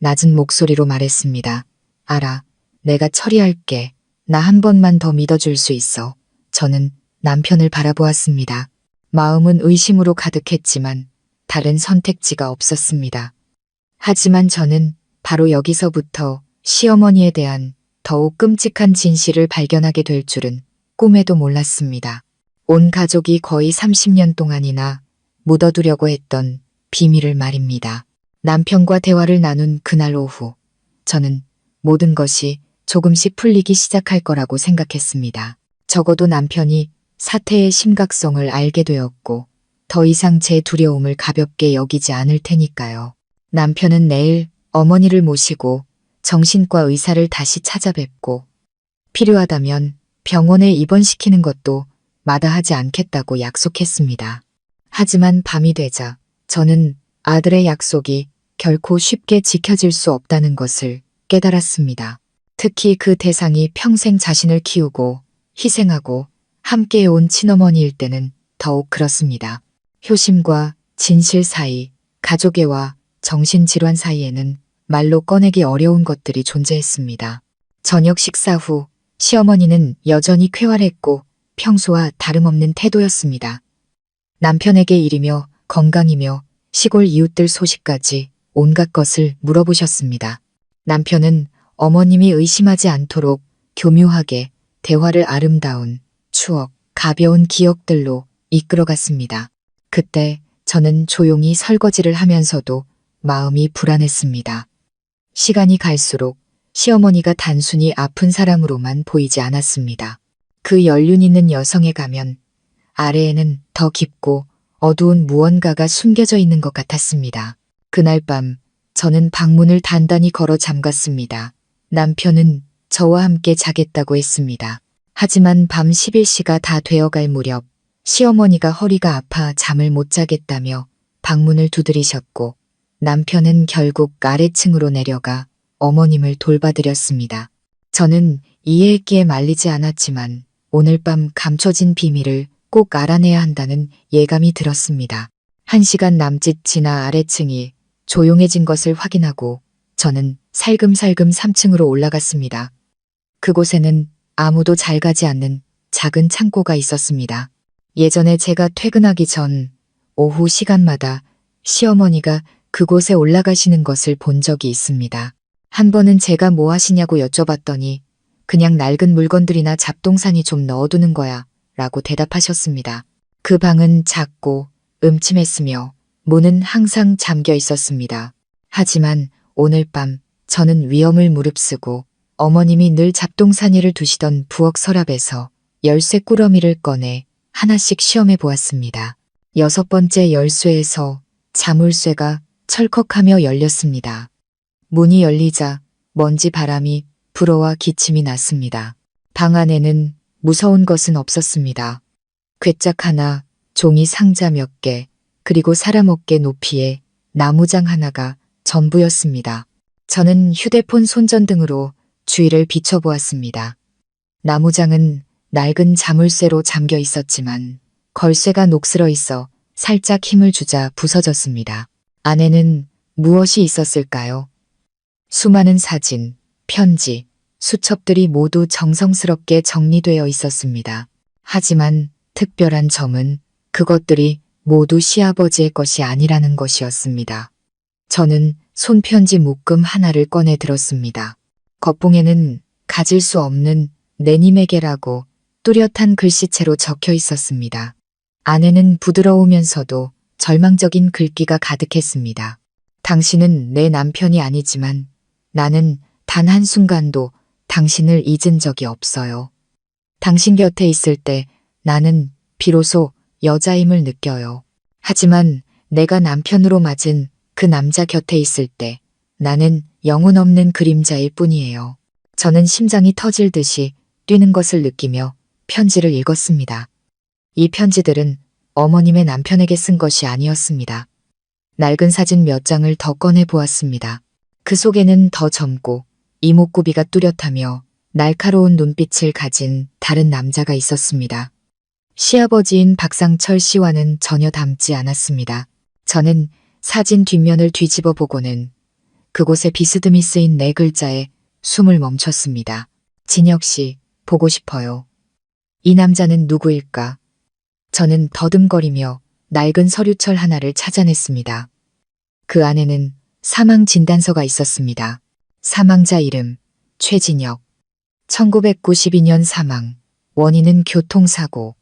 S1: 낮은 목소리로 말했습니다. 알아. 내가 처리할게. 나 한 번만 더 믿어줄 수 있어. 저는 남편을 바라보았습니다. 마음은 의심으로 가득했지만 다른 선택지가 없었습니다. 하지만 저는 바로 여기서부터 시어머니에 대한 더욱 끔찍한 진실을 발견하게 될 줄은 꿈에도 몰랐습니다. 온 가족이 거의 30년 동안이나 묻어두려고 했던 비밀을 말입니다. 남편과 대화를 나눈 그날 오후, 저는 모든 것이 조금씩 풀리기 시작할 거라고 생각했습니다. 적어도 남편이 사태의 심각성을 알게 되었고 더 이상 제 두려움을 가볍게 여기지 않을 테니까요. 남편은 내일 어머니를 모시고 정신과 의사를 다시 찾아뵙고 필요하다면 병원에 입원시키는 것도 마다하지 않겠다고 약속했습니다. 하지만 밤이 되자 저는 아들의 약속이 결코 쉽게 지켜질 수 없다는 것을 깨달았습니다. 특히 그 대상이 평생 자신을 키우고 희생하고 함께해온 친어머니일 때는 더욱 그렇습니다. 효심과 진실 사이, 가족애와 정신질환 사이에는 말로 꺼내기 어려운 것들이 존재했습니다. 저녁 식사 후 시어머니는 여전히 쾌활했고 평소와 다름없는 태도였습니다. 남편에게 일이며 건강이며 시골 이웃들 소식까지 온갖 것을 물어보셨습니다. 남편은 어머님이 의심하지 않도록 교묘하게 대화를 아름다운 추억, 가벼운 기억들로 이끌어갔습니다. 그때 저는 조용히 설거지를 하면서도 마음이 불안했습니다. 시간이 갈수록 시어머니가 단순히 아픈 사람으로만 보이지 않았습니다. 그 연륜 있는 여성의 가면 아래에는 더 깊고 어두운 무언가가 숨겨져 있는 것 같았습니다. 그날 밤 저는 방문을 단단히 걸어 잠갔습니다. 남편은 저와 함께 자겠다고 했습니다. 하지만 밤 11시가 다 되어갈 무렵 시어머니가 허리가 아파 잠을 못 자겠다며 방문을 두드리셨고 남편은 결국 아래층으로 내려가 어머님을 돌봐드렸습니다. 저는 이해했기에 말리지 않았지만 오늘 밤 감춰진 비밀을 꼭 알아내야 한다는 예감이 들었습니다. 1시간 남짓 지나 아래층이 조용해진 것을 확인하고 저는 살금살금 3층으로 올라갔습니다. 그곳에는 아무도 잘 가지 않는 작은 창고가 있었습니다. 예전에 제가 퇴근하기 전 오후 시간마다 시어머니가 그곳에 올라가시는 것을 본 적이 있습니다. 한 번은 제가 뭐 하시냐고 여쭤봤더니 그냥 낡은 물건들이나 잡동사니 좀 넣어두는 거야 라고 대답하셨습니다. 그 방은 작고 음침했으며 문은 항상 잠겨 있었습니다. 하지만 오늘 밤 저는 위험을 무릅쓰고 어머님이 늘 잡동사니를 두시던 부엌 서랍에서 열쇠 꾸러미를 꺼내 하나씩 시험해 보았습니다. 6번째 열쇠에서 자물쇠가 철컥하며 열렸습니다. 문이 열리자 먼지 바람이 불어와 기침이 났습니다. 방 안에는 무서운 것은 없었습니다. 괴짝 하나, 종이 상자 몇 개, 그리고 사람 어깨 높이의 나무장 하나가 전부였습니다. 저는 휴대폰 손전등으로 주위를 비춰보았습니다. 나무장은 낡은 자물쇠로 잠겨 있었지만 걸쇠가 녹슬어 있어 살짝 힘을 주자 부서졌습니다. 안에는 무엇이 있었을까요? 수많은 사진, 편지, 수첩들이 모두 정성스럽게 정리되어 있었습니다. 하지만 특별한 점은 그것들이 모두 시아버지의 것이 아니라는 것이었습니다. 저는 손편지 묶음 하나를 꺼내 들었습니다. 겉봉에는 가질 수 없는 내님에게라고 뚜렷한 글씨체로 적혀 있었습니다. 안에는 부드러우면서도 절망적인 글귀가 가득했습니다. 당신은 내 남편이 아니지만 나는 단 한순간도 당신을 잊은 적이 없어요. 당신 곁에 있을 때 나는 비로소 여자임을 느껴요. 하지만 내가 남편으로 맞은 그 남자 곁에 있을 때 나는 영혼 없는 그림자일 뿐이에요. 저는 심장이 터질 듯이 뛰는 것을 느끼며 편지를 읽었습니다. 이 편지들은 어머님의 남편에게 쓴 것이 아니었습니다. 낡은 사진 몇 장을 더 꺼내 보았습니다. 그 속에는 더 젊고 이목구비가 뚜렷하며 날카로운 눈빛을 가진 다른 남자가 있었습니다. 시아버지인 박상철 씨와는 전혀 닮지 않았습니다. 저는 사진 뒷면을 뒤집어 보고는 그곳에 비스듬히 쓰인 4글자에 숨을 멈췄습니다. 진혁 씨, 보고 싶어요. 이 남자는 누구일까? 저는 더듬거리며 낡은 서류철 하나를 찾아냈습니다. 그 안에는 사망 진단서가 있었습니다. 사망자 이름, 최진혁. 1992년 사망. 원인은 교통사고.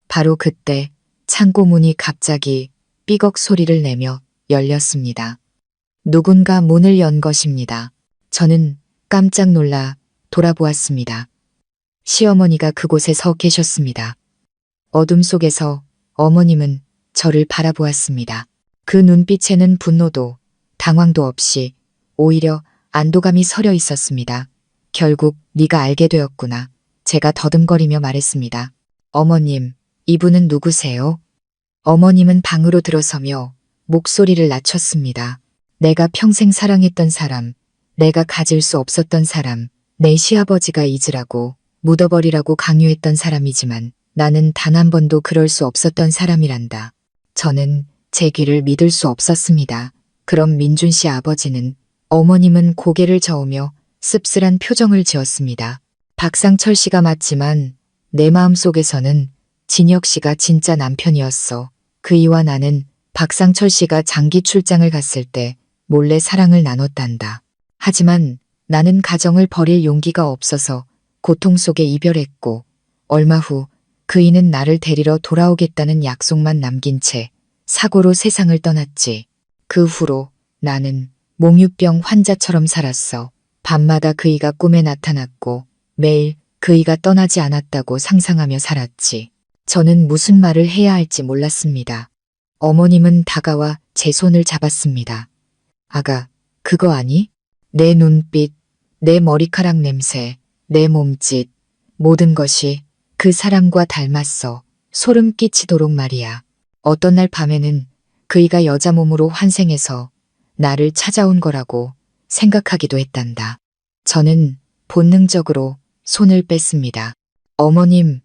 S1: 바로 그때 창고 문이 갑자기 삐걱 소리를 내며 열렸습니다. 누군가 문을 연 것입니다. 저는 깜짝 놀라 돌아보았습니다. 시어머니가 그곳에 서 계셨습니다. 어둠 속에서 어머님은 저를 바라보았습니다. 그 눈빛에는 분노도 당황도 없이 오히려 안도감이 서려 있었습니다. 결국 네가 알게 되었구나. 제가 더듬거리며 말했습니다. 어머님, 이분은 누구세요? 어머님은 방으로 들어서며 목소리를 낮췄습니다. 내가 평생 사랑했던 사람, 내가 가질 수 없었던 사람, 내 시아버지가 잊으라고, 묻어버리라고 강요했던 사람이지만 나는 단 한 번도 그럴 수 없었던 사람이란다. 저는 제 귀를 믿을 수 없었습니다. 그럼 민준 씨 아버지는? 어머님은 고개를 저으며 씁쓸한 표정을 지었습니다. 박상철 씨가 맞지만 내 마음속에서는 진혁 씨가 진짜 남편이었어. 그이와 나는 박상철 씨가 장기 출장을 갔을 때 몰래 사랑을 나눴단다. 하지만 나는 가정을 버릴 용기가 없어서 고통 속에 이별했고 얼마 후 그이는 나를 데리러 돌아오겠다는 약속만 남긴 채 사고로 세상을 떠났지. 그 후로 나는 몽유병 환자처럼 살았어. 밤마다 그이가 꿈에 나타났고 매일 그이가 떠나지 않았다고 상상하며 살았지. 저는 무슨 말을 해야 할지 몰랐습니다. 어머님은 다가와 제 손을 잡았습니다. 아가, 그거 아니? 내 눈빛, 내 머리카락 냄새, 내 몸짓, 모든 것이 그 사람과 닮았어. 소름 끼치도록 말이야. 어떤 날 밤에는 그이가 여자 몸으로 환생해서 나를 찾아온 거라고 생각하기도 했단다. 저는 본능적으로 손을 뺐습니다. 어머님,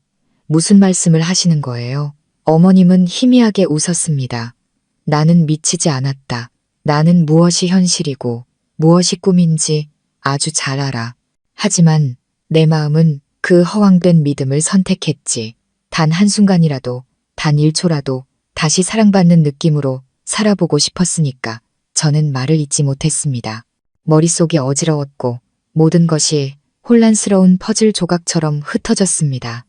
S1: 무슨 말씀을 하시는 거예요? 어머님은 희미하게 웃었습니다. 나는 미치지 않았다. 나는 무엇이 현실이고 무엇이 꿈인지 아주 잘 알아. 하지만 내 마음은 그 허황된 믿음을 선택했지. 단 한순간이라도, 단 1초라도 다시 사랑받는 느낌으로 살아보고 싶었으니까 저는 말을 잇지 못했습니다. 머릿속이 어지러웠고 모든 것이 혼란스러운 퍼즐 조각처럼 흩어졌습니다.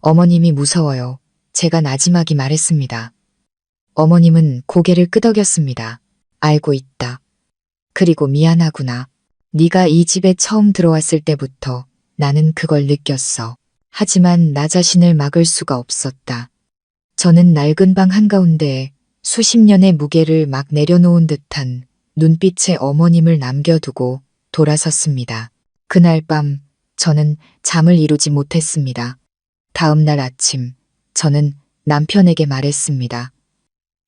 S1: 어머님이 무서워요. 제가 나지막이 말했습니다. 어머님은 고개를 끄덕였습니다. 알고 있다. 그리고 미안하구나. 네가 이 집에 처음 들어왔을 때부터 나는 그걸 느꼈어. 하지만 나 자신을 막을 수가 없었다. 저는 낡은 방 한가운데에 수십 년의 무게를 막 내려놓은 듯한 눈빛에 어머님을 남겨두고 돌아섰습니다. 그날 밤 저는 잠을 이루지 못했습니다. 다음 날 아침 저는 남편에게 말했습니다.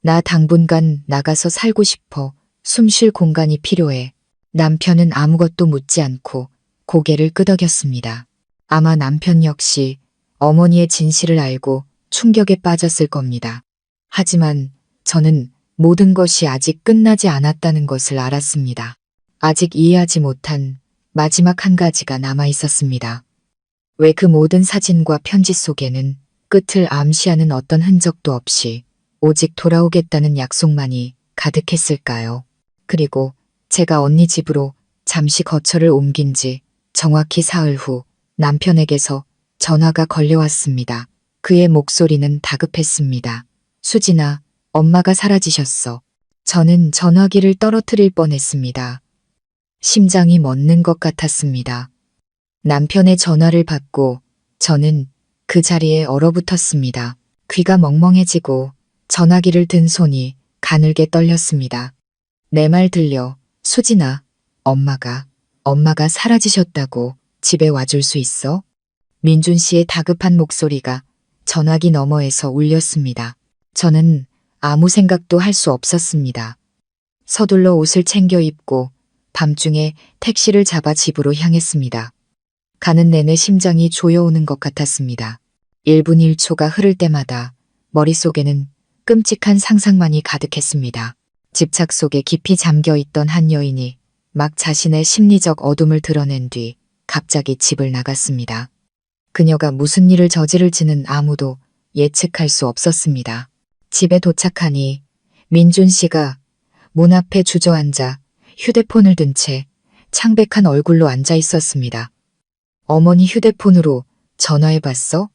S1: 나 당분간 나가서 살고 싶어. 숨 쉴 공간이 필요해. 남편은 아무것도 묻지 않고 고개를 끄덕였습니다. 아마 남편 역시 어머니의 진실을 알고 충격에 빠졌을 겁니다. 하지만 저는 모든 것이 아직 끝나지 않았다는 것을 알았습니다. 아직 이해하지 못한 마지막 한 가지가 남아 있었습니다. 왜 그 모든 사진과 편지 속에는 끝을 암시하는 어떤 흔적도 없이 오직 돌아오겠다는 약속만이 가득했을까요? 그리고 제가 언니 집으로 잠시 거처를 옮긴 지 정확히 사흘 후 남편에게서 전화가 걸려왔습니다. 그의 목소리는 다급했습니다. 수진아, 엄마가 사라지셨어. 저는 전화기를 떨어뜨릴 뻔했습니다. 심장이 멎는 것 같았습니다. 남편의 전화를 받고 저는 그 자리에 얼어붙었습니다. 귀가 멍멍해지고 전화기를 든 손이 가늘게 떨렸습니다. 내 말 들려. 수진아, 엄마가 사라지셨다고. 집에 와줄 수 있어? 민준 씨의 다급한 목소리가 전화기 너머에서 울렸습니다. 저는 아무 생각도 할 수 없었습니다. 서둘러 옷을 챙겨 입고 밤중에 택시를 잡아 집으로 향했습니다. 가는 내내 심장이 조여오는 것 같았습니다. 1분 1초가 흐를 때마다 머릿속에는 끔찍한 상상만이 가득했습니다. 집착 속에 깊이 잠겨있던 한 여인이 막 자신의 심리적 어둠을 드러낸 뒤 갑자기 집을 나갔습니다. 그녀가 무슨 일을 저지를지는 아무도 예측할 수 없었습니다. 집에 도착하니 민준 씨가 문 앞에 주저앉아 휴대폰을 든 채 창백한 얼굴로 앉아 있었습니다. 어머니 휴대폰으로 전화해봤어?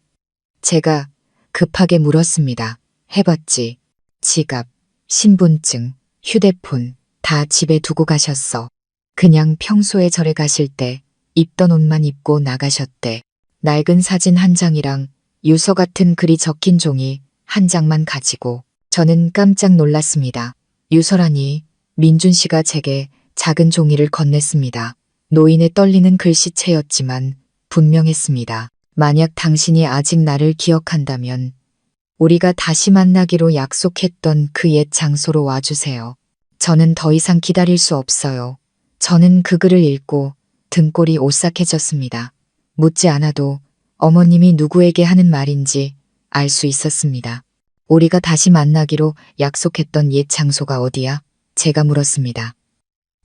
S1: 제가 급하게 물었습니다. 해봤지. 지갑, 신분증, 휴대폰 다 집에 두고 가셨어. 그냥 평소에 절에 가실 때 입던 옷만 입고 나가셨대. 낡은 사진 한 장이랑 유서 같은 글이 적힌 종이 한 장만 가지고. 저는 깜짝 놀랐습니다. 유서라니. 민준 씨가 제게 작은 종이를 건넸습니다. 노인의 떨리는 글씨체였지만 분명했습니다. 만약 당신이 아직 나를 기억한다면 우리가 다시 만나기로 약속했던 그 옛 장소로 와주세요. 저는 더 이상 기다릴 수 없어요. 저는 그 글을 읽고 등골이 오싹해졌습니다. 묻지 않아도 어머님이 누구에게 하는 말인지 알 수 있었습니다. 우리가 다시 만나기로 약속했던 옛 장소가 어디야? 제가 물었습니다.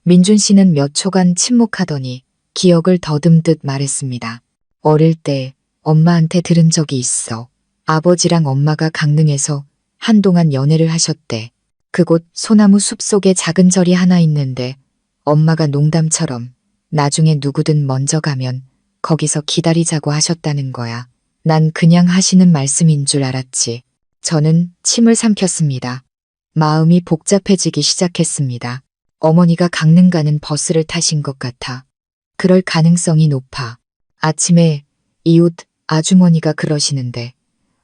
S1: 민준 씨는 몇 초간 침묵하더니 기억을 더듬듯 말했습니다. 어릴 때 엄마한테 들은 적이 있어. 아버지랑 엄마가 강릉에서 한동안 연애를 하셨대. 그곳 소나무 숲속에 작은 절이 하나 있는데 엄마가 농담처럼 나중에 누구든 먼저 가면 거기서 기다리자고 하셨다는 거야. 난 그냥 하시는 말씀인 줄 알았지. 저는 침을 삼켰습니다. 마음이 복잡해지기 시작했습니다. 어머니가 강릉 가는 버스를 타신 것 같아. 그럴 가능성이 높아. 아침에 이웃 아주머니가 그러시는데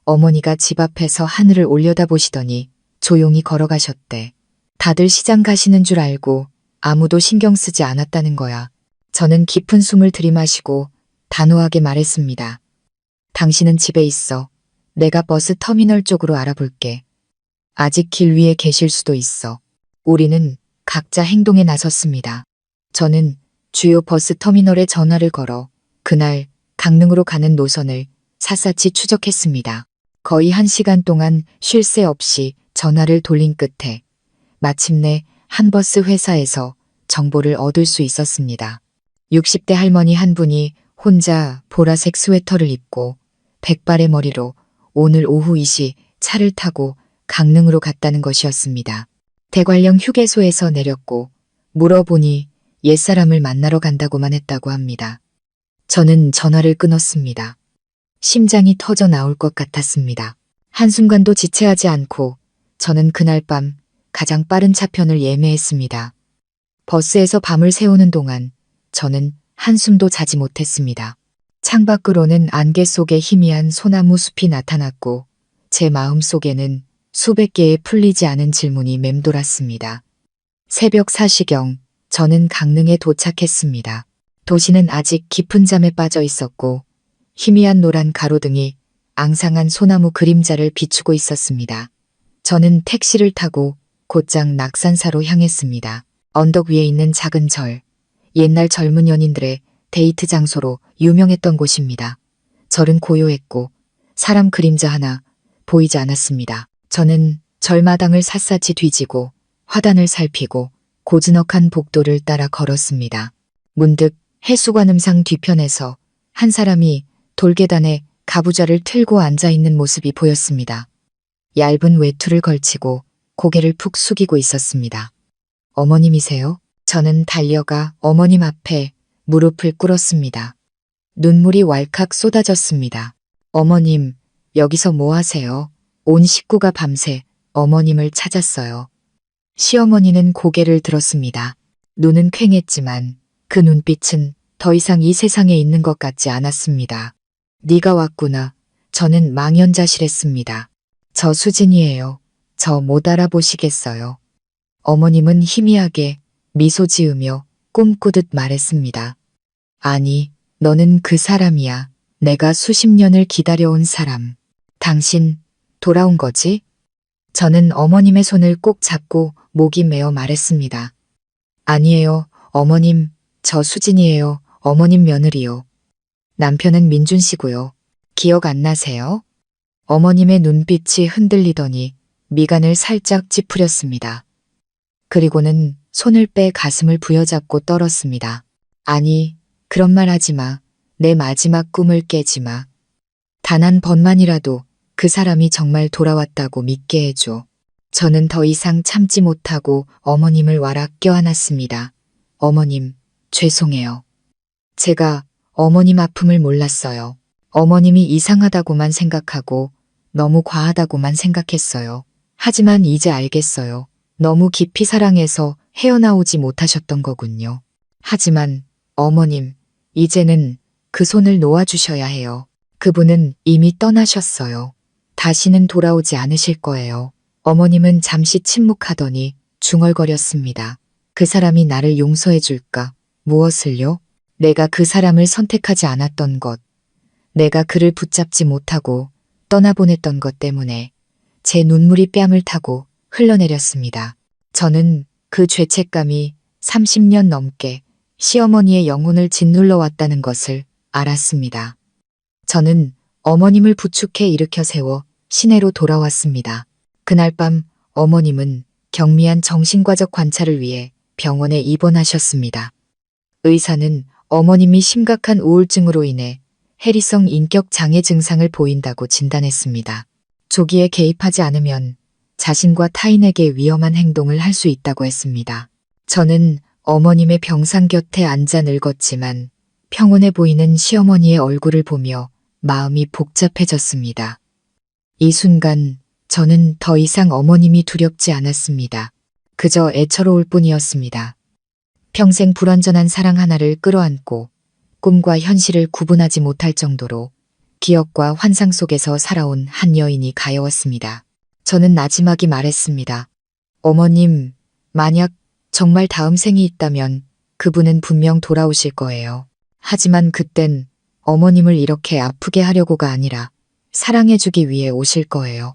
S1: 어머니가 집 앞에서 하늘을 올려다보시더니 조용히 걸어가셨대. 다들 시장 가시는 줄 알고 아무도 신경 쓰지 않았다는 거야. 저는 깊은 숨을 들이마시고 단호하게 말했습니다. 당신은 집에 있어. 내가 버스 터미널 쪽으로 알아볼게. 아직 길 위에 계실 수도 있어. 우리는 각자 행동에 나섰습니다. 저는 주요 버스 터미널에 전화를 걸어 그날 강릉으로 가는 노선을 샅샅이 추적했습니다. 거의 1시간 동안 쉴 새 없이 전화를 돌린 끝에 마침내 한 버스 회사에서 정보를 얻을 수 있었습니다. 60대 할머니 한 분이 혼자 보라색 스웨터를 입고 백발의 머리로 오늘 오후 2시 차를 타고 강릉으로 갔다는 것이었습니다. 대관령 휴게소에서 내렸고 물어보니 옛사람을 만나러 간다고만 했다고 합니다. 저는 전화를 끊었습니다. 심장이 터져 나올 것 같았습니다. 한순간도 지체하지 않고 저는 그날 밤 가장 빠른 차편을 예매했습니다. 버스에서 밤을 새우는 동안 저는 한숨도 자지 못했습니다. 창밖으로는 안개 속에 희미한 소나무 숲이 나타났고 제 마음 속에는 수백 개의 풀리지 않은 질문이 맴돌았습니다. 새벽 4시경 저는 강릉에 도착했습니다. 도시는 아직 깊은 잠에 빠져 있었고 희미한 노란 가로등이 앙상한 소나무 그림자를 비추고 있었습니다. 저는 택시를 타고 곧장 낙산사로 향했습니다. 언덕 위에 있는 작은 절, 옛날 젊은 연인들의 데이트 장소로 유명했던 곳입니다. 절은 고요했고 사람 그림자 하나 보이지 않았습니다. 저는 절마당을 샅샅이 뒤지고 화단을 살피고 고즈넉한 복도를 따라 걸었습니다. 문득 해수관음상 뒤편에서 한 사람이 돌계단에 가부좌를 틀고 앉아있는 모습이 보였습니다. 얇은 외투를 걸치고 고개를 푹 숙이고 있었습니다. 어머님이세요? 저는 달려가 어머님 앞에 무릎을 꿇었습니다. 눈물이 왈칵 쏟아졌습니다. 어머님, 여기서 뭐 하세요? 온 식구가 밤새 어머님을 찾았어요. 시어머니는 고개를 들었습니다. 눈은 퀭했지만 그 눈빛은 더 이상 이 세상에 있는 것 같지 않았습니다. 네가 왔구나. 저는 망연자실했습니다. 저 수진이에요. 저 못 알아보시겠어요. 어머님은 희미하게 미소 지으며 꿈꾸듯 말했습니다. 아니, 너는 그 사람이야. 내가 수십 년을 기다려온 사람. 당신 돌아온 거지? 저는 어머님의 손을 꼭 잡고 목이 메어 말했습니다. 아니에요, 어머님. 저 수진이에요. 어머님 며느리요. 남편은 민준 씨고요. 기억 안 나세요? 어머님의 눈빛이 흔들리더니 미간을 살짝 찌푸렸습니다. 그리고는 손을 빼 가슴을 부여잡고 떨었습니다. 아니, 그런 말 하지 마. 내 마지막 꿈을 깨지 마. 단 한 번만이라도 그 사람이 정말 돌아왔다고 믿게 해줘. 저는 더 이상 참지 못하고 어머님을 와락 껴안았습니다. 어머님, 죄송해요. 제가 어머님 아픔을 몰랐어요. 어머님이 이상하다고만 생각하고 너무 과하다고만 생각했어요. 하지만 이제 알겠어요. 너무 깊이 사랑해서 헤어나오지 못하셨던 거군요. 하지만 어머님, 이제는 그 손을 놓아주셔야 해요. 그분은 이미 떠나셨어요. 다시는 돌아오지 않으실 거예요. 어머님은 잠시 침묵하더니 중얼거렸습니다. 그 사람이 나를 용서해 줄까? 무엇을요? 내가 그 사람을 선택하지 않았던 것, 내가 그를 붙잡지 못하고 떠나보냈던 것 때문에 제 눈물이 뺨을 타고 흘러내렸습니다. 저는 그 죄책감이 30년 넘게 시어머니의 영혼을 짓눌러 왔다는 것을 알았습니다. 저는 어머님을 부축해 일으켜 세워 시내로 돌아왔습니다. 그날 밤 어머님은 경미한 정신과적 관찰을 위해 병원에 입원하셨습니다. 의사는 어머님이 심각한 우울증으로 인해 해리성 인격 장애 증상을 보인다고 진단했습니다. 조기에 개입하지 않으면 자신과 타인에게 위험한 행동을 할 수 있다고 했습니다. 저는 어머님의 병상 곁에 앉아 늙었지만 평온해 보이는 시어머니의 얼굴을 보며 마음이 복잡해졌습니다. 이 순간 저는 더 이상 어머님이 두렵지 않았습니다. 그저 애처로울 뿐이었습니다. 평생 불완전한 사랑 하나를 끌어안고 꿈과 현실을 구분하지 못할 정도로 기억과 환상 속에서 살아온 한 여인이 가여웠습니다. 저는 나지막이 말했습니다. 어머님, 만약 정말 다음 생이 있다면 그분은 분명 돌아오실 거예요. 하지만 그땐 어머님을 이렇게 아프게 하려고가 아니라 사랑해주기 위해 오실 거예요.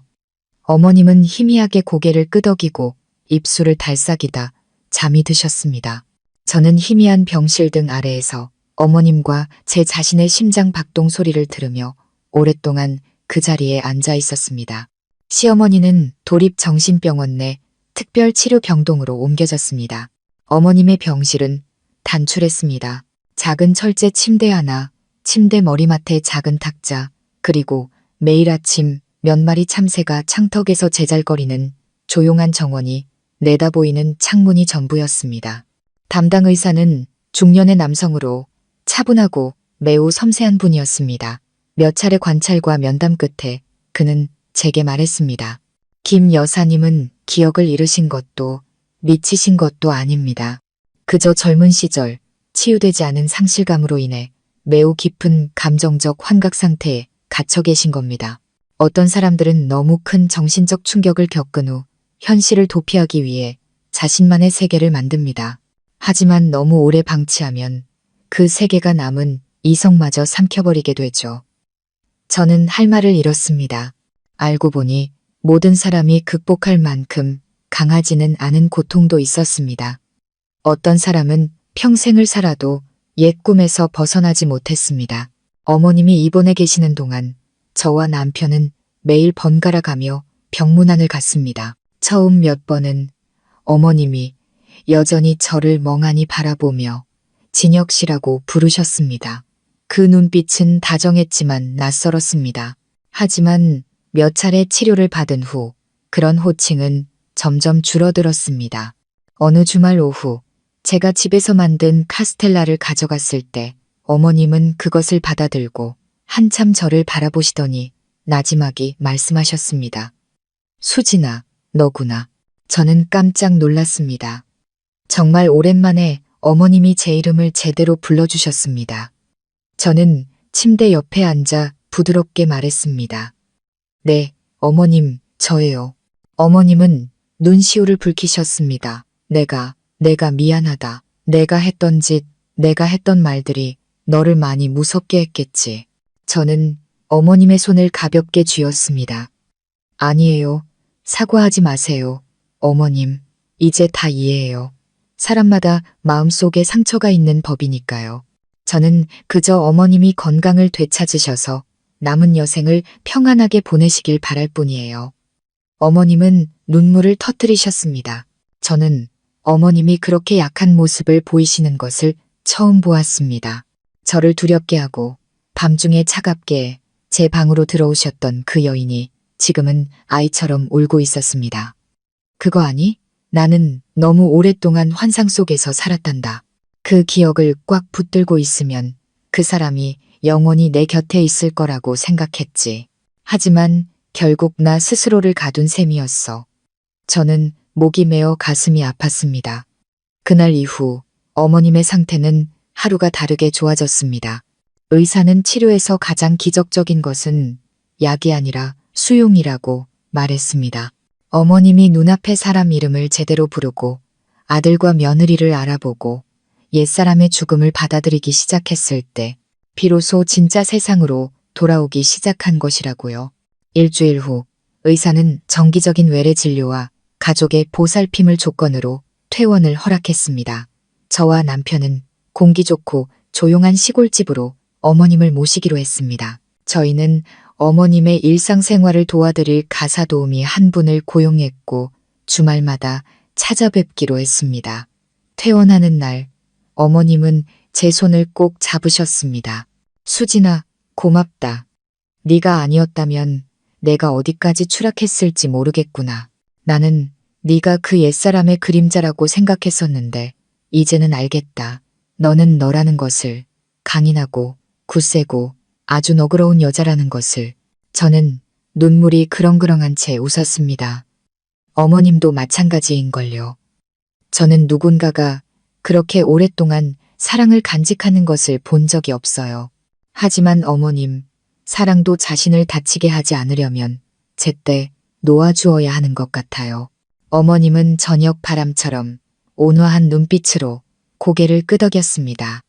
S1: 어머님은 희미하게 고개를 끄덕이고 입술을 달싹이다 잠이 드셨습니다. 저는 희미한 병실등 아래에서 어머님과 제 자신의 심장 박동 소리를 들으며 오랫동안 그 자리에 앉아 있었습니다. 시어머니는 도립정신병원 내 특별치료병동으로 옮겨졌습니다. 어머님의 병실은 단출했습니다. 작은 철제 침대 하나, 침대 머리맡에 작은 탁자, 그리고 매일 아침 몇 마리 참새가 창턱에서 제잘거리는 조용한 정원이 내다보이는 창문이 전부였습니다. 담당 의사는 중년의 남성으로 차분하고 매우 섬세한 분이었습니다. 몇 차례 관찰과 면담 끝에 그는 제게 말했습니다. 김 여사님은 기억을 잃으신 것도 미치신 것도 아닙니다. 그저 젊은 시절 치유되지 않은 상실감으로 인해 매우 깊은 감정적 환각 상태에 갇혀 계신 겁니다. 어떤 사람들은 너무 큰 정신적 충격을 겪은 후 현실을 도피하기 위해 자신만의 세계를 만듭니다. 하지만 너무 오래 방치하면 그 세계가 남은 이성마저 삼켜버리게 되죠. 저는 할 말을 잃었습니다. 알고 보니 모든 사람이 극복할 만큼 강하지는 않은 고통도 있었습니다. 어떤 사람은 평생을 살아도 옛 꿈에서 벗어나지 못했습니다. 어머님이 입원해 계시는 동안 저와 남편은 매일 번갈아 가며 병문안을 갔습니다. 처음 몇 번은 어머님이 여전히 저를 멍하니 바라보며 진혁 씨라고 부르셨습니다. 그 눈빛은 다정했지만 낯설었습니다. 하지만 몇 차례 치료를 받은 후 그런 호칭은 점점 줄어들었습니다. 어느 주말 오후 제가 집에서 만든 카스텔라를 가져갔을 때 어머님은 그것을 받아들고 한참 저를 바라보시더니 나지막이 말씀하셨습니다. 수진아, 너구나. 저는 깜짝 놀랐습니다. 정말 오랜만에 어머님이 제 이름을 제대로 불러주셨습니다. 저는 침대 옆에 앉아 부드럽게 말했습니다. 네, 어머님, 저예요. 어머님은 눈시울을 붉히셨습니다. 내가 미안하다. 내가 했던 짓, 내가 했던 말들이 너를 많이 무섭게 했겠지. 저는 어머님의 손을 가볍게 쥐었습니다. 아니에요. 사과하지 마세요. 어머님, 이제 다 이해해요. 사람마다 마음속에 상처가 있는 법이니까요. 저는 그저 어머님이 건강을 되찾으셔서 남은 여생을 평안하게 보내시길 바랄 뿐이에요. 어머님은 눈물을 터뜨리셨습니다. 저는 어머님이 그렇게 약한 모습을 보이시는 것을 처음 보았습니다. 저를 두렵게 하고 밤중에 차갑게 제 방으로 들어오셨던 그 여인이 지금은 아이처럼 울고 있었습니다. 그거 아니? 나는 너무 오랫동안 환상 속에서 살았단다. 그 기억을 꽉 붙들고 있으면 그 사람이 영원히 내 곁에 있을 거라고 생각했지. 하지만 결국 나 스스로를 가둔 셈이었어. 저는 목이 메어 가슴이 아팠습니다. 그날 이후 어머님의 상태는 하루가 다르게 좋아졌습니다. 의사는 치료에서 가장 기적적인 것은 약이 아니라 수용이라고 말했습니다. 어머님이 눈앞의 사람 이름을 제대로 부르고 아들과 며느리를 알아보고 옛사람의 죽음을 받아들이기 시작했을 때 비로소 진짜 세상으로 돌아오기 시작한 것이라고요. 일주일 후 의사는 정기적인 외래 진료와 가족의 보살핌을 조건으로 퇴원을 허락했습니다. 저와 남편은 공기 좋고 조용한 시골집으로 어머님을 모시기로 했습니다. 저희는 어머님의 일상생활을 도와드릴 가사도우미 한 분을 고용했고 주말마다 찾아뵙기로 했습니다. 퇴원하는 날 어머님은 제 손을 꼭 잡으셨습니다. 수진아, 고맙다. 네가 아니었다면 내가 어디까지 추락했을지 모르겠구나. 나는 네가 그 옛사람의 그림자라고 생각했었는데 이제는 알겠다. 너는 너라는 것을, 강인하고 굳세고 아주 너그러운 여자라는 것을. 저는 눈물이 그렁그렁한 채 웃었습니다. 어머님도 마찬가지인걸요. 저는 누군가가 그렇게 오랫동안 사랑을 간직하는 것을 본 적이 없어요. 하지만 어머님, 사랑도 자신을 다치게 하지 않으려면 제때 놓아주어야 하는 것 같아요. 어머님은 저녁 바람처럼 온화한 눈빛으로 고개를 끄덕였습니다.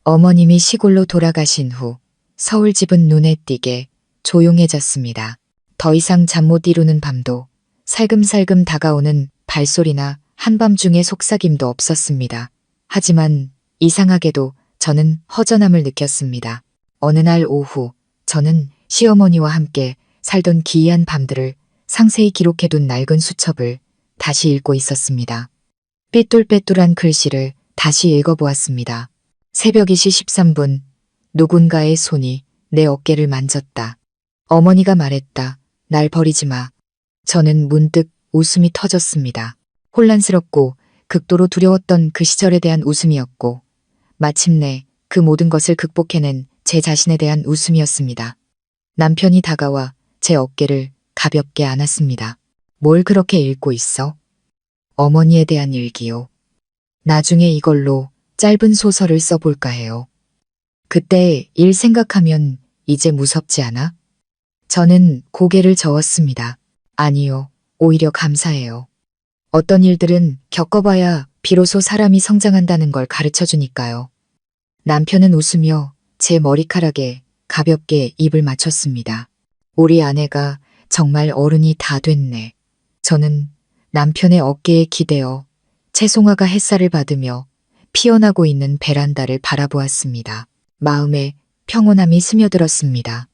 S1: 어머님이 시골로 돌아가신 후 서울집은 눈에 띄게 조용해졌습니다. 더 이상 잠 못 이루는 밤도 살금살금 다가오는 발소리나 한밤중의 속삭임도 없었습니다. 하지만 이상하게도 저는 허전함을 느꼈습니다. 어느 날 오후 저는 시어머니와 함께 살던 기이한 밤들을 상세히 기록해둔 낡은 수첩을 다시 읽고 있었습니다. 삐뚤빼뚤한 글씨를 다시 읽어보았습니다. 새벽 2시 13분 누군가의 손이 내 어깨를 만졌다. 어머니가 말했다. 날 버리지 마. 저는 문득 웃음이 터졌습니다. 혼란스럽고 극도로 두려웠던 그 시절에 대한 웃음이었고 마침내 그 모든 것을 극복해낸 제 자신에 대한 웃음이었습니다. 남편이 다가와 제 어깨를 가볍게 안았습니다. 뭘 그렇게 읽고 있어? 어머니에 대한 일기요. 나중에 이걸로 짧은 소설을 써볼까 해요. 그때 일 생각하면 이제 무섭지 않아? 저는 고개를 저었습니다. 아니요, 오히려 감사해요. 어떤 일들은 겪어봐야 비로소 사람이 성장한다는 걸 가르쳐 주니까요. 남편은 웃으며 제 머리카락에 가볍게 입을 맞췄습니다. 우리 아내가 정말 어른이 다 됐네. 저는 남편의 어깨에 기대어 채송화가 햇살을 받으며 피어나고 있는 베란다를 바라보았습니다. 마음에 평온함이 스며들었습니다.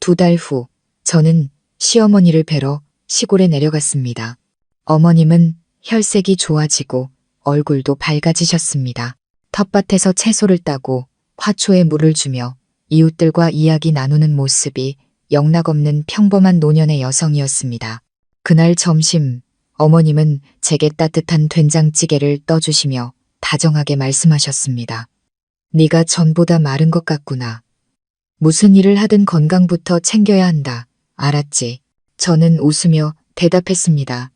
S1: 2달 후 저는 시어머니를 뵈러 시골에 내려갔습니다. 어머님은 혈색이 좋아지고 얼굴도 밝아지셨습니다. 텃밭에서 채소를 따고 화초에 물을 주며 이웃들과 이야기 나누는 모습이 영락없는 평범한 노년의 여성이었습니다. 그날 점심 어머님은 제게 따뜻한 된장찌개를 떠주시며 다정하게 말씀하셨습니다. 네가 전보다 마른 것 같구나. 무슨 일을 하든 건강부터 챙겨야 한다. 알았지? 저는 웃으며 대답했습니다.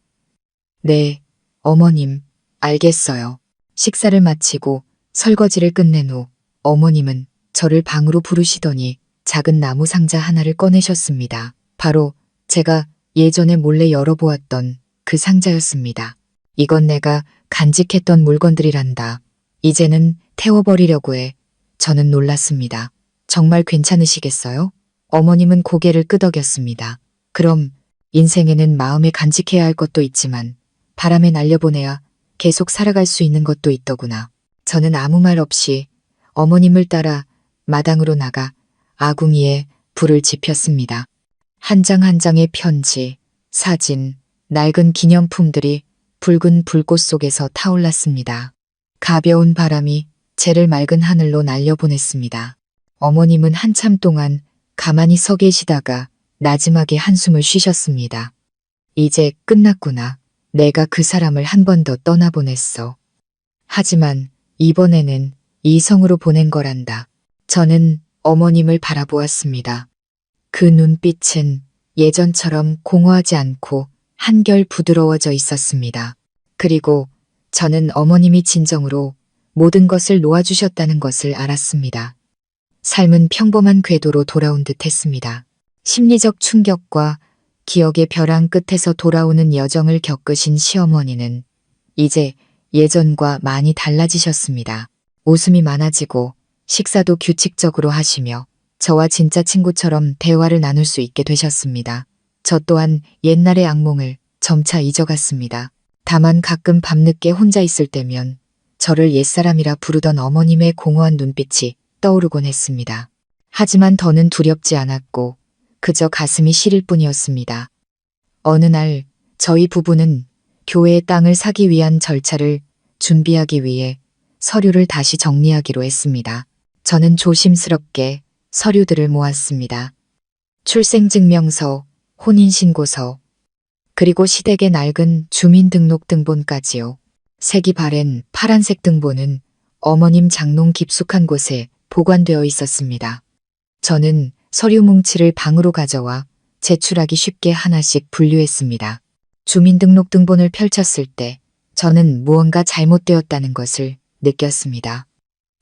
S1: 네, 어머님, 알겠어요. 식사를 마치고 설거지를 끝낸 후 어머님은 저를 방으로 부르시더니 작은 나무 상자 하나를 꺼내셨습니다. 바로 제가 예전에 몰래 열어보았던 그 상자였습니다. 이건 내가 간직했던 물건들이란다. 이제는 태워버리려고 해. 저는 놀랐습니다. 정말 괜찮으시겠어요? 어머님은 고개를 끄덕였습니다. 그럼 인생에는 마음에 간직해야 할 것도 있지만 바람에 날려보내야 계속 살아갈 수 있는 것도 있더구나. 저는 아무 말 없이 어머님을 따라 마당으로 나가 아궁이에 불을 지폈습니다. 한 장 한 장의 편지, 사진, 낡은 기념품들이 붉은 불꽃 속에서 타올랐습니다. 가벼운 바람이 재를 맑은 하늘로 날려보냈습니다. 어머님은 한참 동안 가만히 서 계시다가 나지막에 한숨을 쉬셨습니다. 이제 끝났구나. 내가 그 사람을 한 번 더 떠나보냈어. 하지만 이번에는 이성으로 보낸 거란다. 저는 어머님을 바라보았습니다. 그 눈빛은 예전처럼 공허하지 않고 한결 부드러워져 있었습니다. 그리고 저는 어머님이 진정으로 모든 것을 놓아주셨다는 것을 알았습니다. 삶은 평범한 궤도로 돌아온 듯 했습니다. 심리적 충격과 기억의 벼랑 끝에서 돌아오는 여정을 겪으신 시어머니는 이제 예전과 많이 달라지셨습니다. 웃음이 많아지고 식사도 규칙적으로 하시며 저와 진짜 친구처럼 대화를 나눌 수 있게 되셨습니다. 저 또한 옛날의 악몽을 점차 잊어갔습니다. 다만 가끔 밤늦게 혼자 있을 때면 저를 옛사람이라 부르던 어머님의 공허한 눈빛이 떠오르곤 했습니다. 하지만 더는 두렵지 않았고 그저 가슴이 시릴 뿐이었습니다. 어느 날 저희 부부는 교회의 땅을 사기 위한 절차를 준비하기 위해 서류를 다시 정리하기로 했습니다. 저는 조심스럽게 서류들을 모았습니다. 출생증명서, 혼인신고서, 그리고 시댁의 낡은 주민등록등본까지요. 색이 바랜 파란색 등본은 어머님 장롱 깊숙한 곳에 보관되어 있었습니다. 저는 서류 뭉치를 방으로 가져와 제출하기 쉽게 하나씩 분류했습니다. 주민등록등본을 펼쳤을 때 저는 무언가 잘못되었다는 것을 느꼈습니다.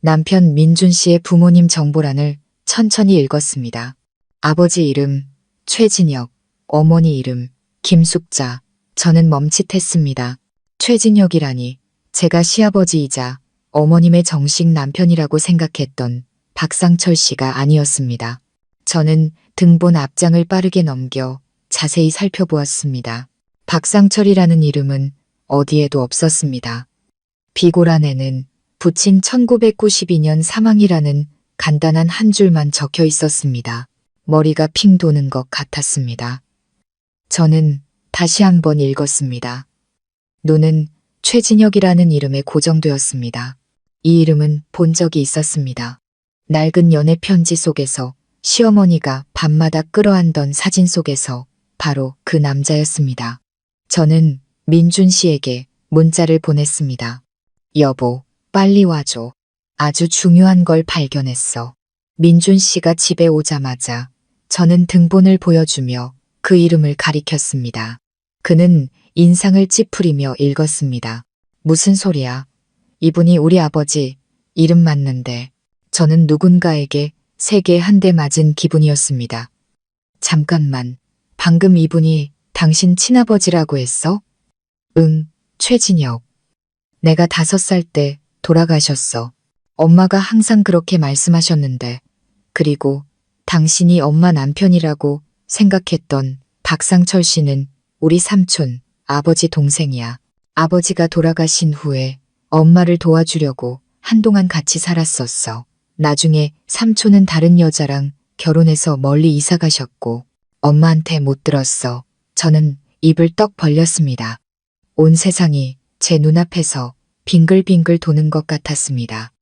S1: 남편 민준 씨의 부모님 정보란을 천천히 읽었습니다. 아버지 이름 최진혁, 어머니 이름 김숙자. 저는 멈칫했습니다. 최진혁이라니 제가 시아버지이자 어머님의 정식 남편이라고 생각했던 박상철 씨가 아니었습니다. 저는 등본 앞장을 빠르게 넘겨 자세히 살펴보았습니다. 박상철이라는 이름은 어디에도 없었습니다. 비고란에는 부친 1992년 사망이라는 간단한 한 줄만 적혀 있었습니다. 머리가 핑 도는 것 같았습니다. 저는 다시 한번 읽었습니다. 눈은 최진혁이라는 이름에 고정되었습니다. 이 이름은 본 적이 있었습니다. 낡은 연애 편지 속에서 시어머니가 밤마다 끌어안던 사진 속에서 바로 그 남자였습니다. 저는 민준 씨에게 문자를 보냈습니다. 여보, 빨리 와줘. 아주 중요한 걸 발견했어. 민준 씨가 집에 오자마자 저는 등본을 보여주며 그 이름을 가리켰습니다. 그는 인상을 찌푸리며 읽었습니다. 무슨 소리야? 이분이 우리 아버지 이름 맞는데. 저는 누군가에게 세게 한 대 맞은 기분이었습니다. 잠깐만, 방금 이분이 당신 친아버지라고 했어? 응, 최진혁. 내가 5살 때 돌아가셨어. 엄마가 항상 그렇게 말씀하셨는데, 그리고 당신이 엄마 남편이라고 생각했던 박상철 씨는 우리 삼촌, 아버지 동생이야. 아버지가 돌아가신 후에 엄마를 도와주려고 한동안 같이 살았었어. 나중에 삼촌은 다른 여자랑 결혼해서 멀리 이사 가셨고 엄마한테 못 들었어. 저는 입을 떡 벌렸습니다. 온 세상이 제 눈앞에서 빙글빙글 도는 것 같았습니다.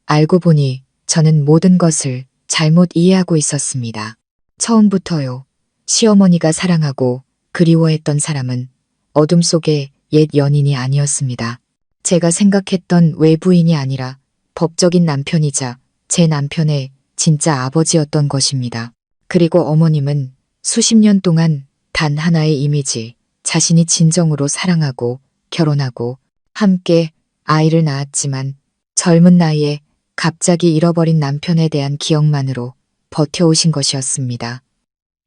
S1: 알고 보니 저는 모든 것을 잘못 이해하고 있었습니다. 처음부터요. 시어머니가 사랑하고 그리워했던 사람은 어둠 속의 옛 연인이 아니었습니다. 제가 생각했던 외부인이 아니라 법적인 남편이자 제 남편의 진짜 아버지였던 것입니다. 그리고 어머님은 수십 년 동안 단 하나의 이미지, 자신이 진정으로 사랑하고 결혼하고 함께 아이를 낳았지만 젊은 나이에 갑자기 잃어버린 남편에 대한 기억만으로 버텨오신 것이었습니다.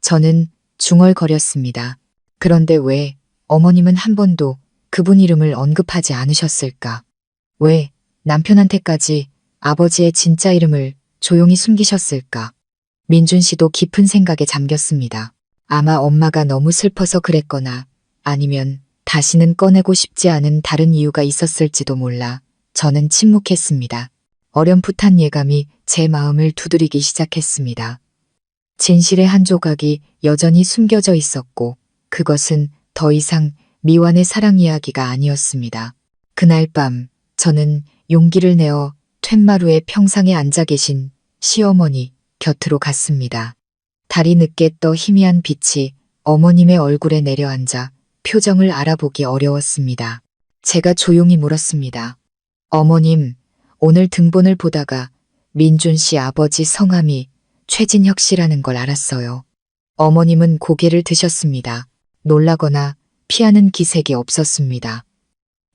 S1: 저는 중얼거렸습니다. 그런데 왜 어머님은 한 번도 그분 이름을 언급하지 않으셨을까? 왜 남편한테까지 아버지의 진짜 이름을 조용히 숨기셨을까? 민준 씨도 깊은 생각에 잠겼습니다. 아마 엄마가 너무 슬퍼서 그랬거나 아니면 다시는 꺼내고 싶지 않은 다른 이유가 있었을지도 몰라 저는 침묵했습니다. 어렴풋한 예감이 제 마음을 두드리기 시작했습니다. 진실의 한 조각이 여전히 숨겨져 있었고 그것은 더 이상 미완의 사랑 이야기가 아니었습니다. 그날 밤 저는 용기를 내어 툇마루의 평상에 앉아 계신 시어머니 곁으로 갔습니다. 달이 늦게 떠 희미한 빛이 어머님의 얼굴에 내려앉아 표정을 알아보기 어려웠습니다. 제가 조용히 물었습니다. 어머님, 오늘 등본을 보다가 민준 씨 아버지 성함이 최진혁 씨라는 걸 알았어요. 어머님은 고개를 드셨습니다. 놀라거나 피하는 기색이 없었습니다.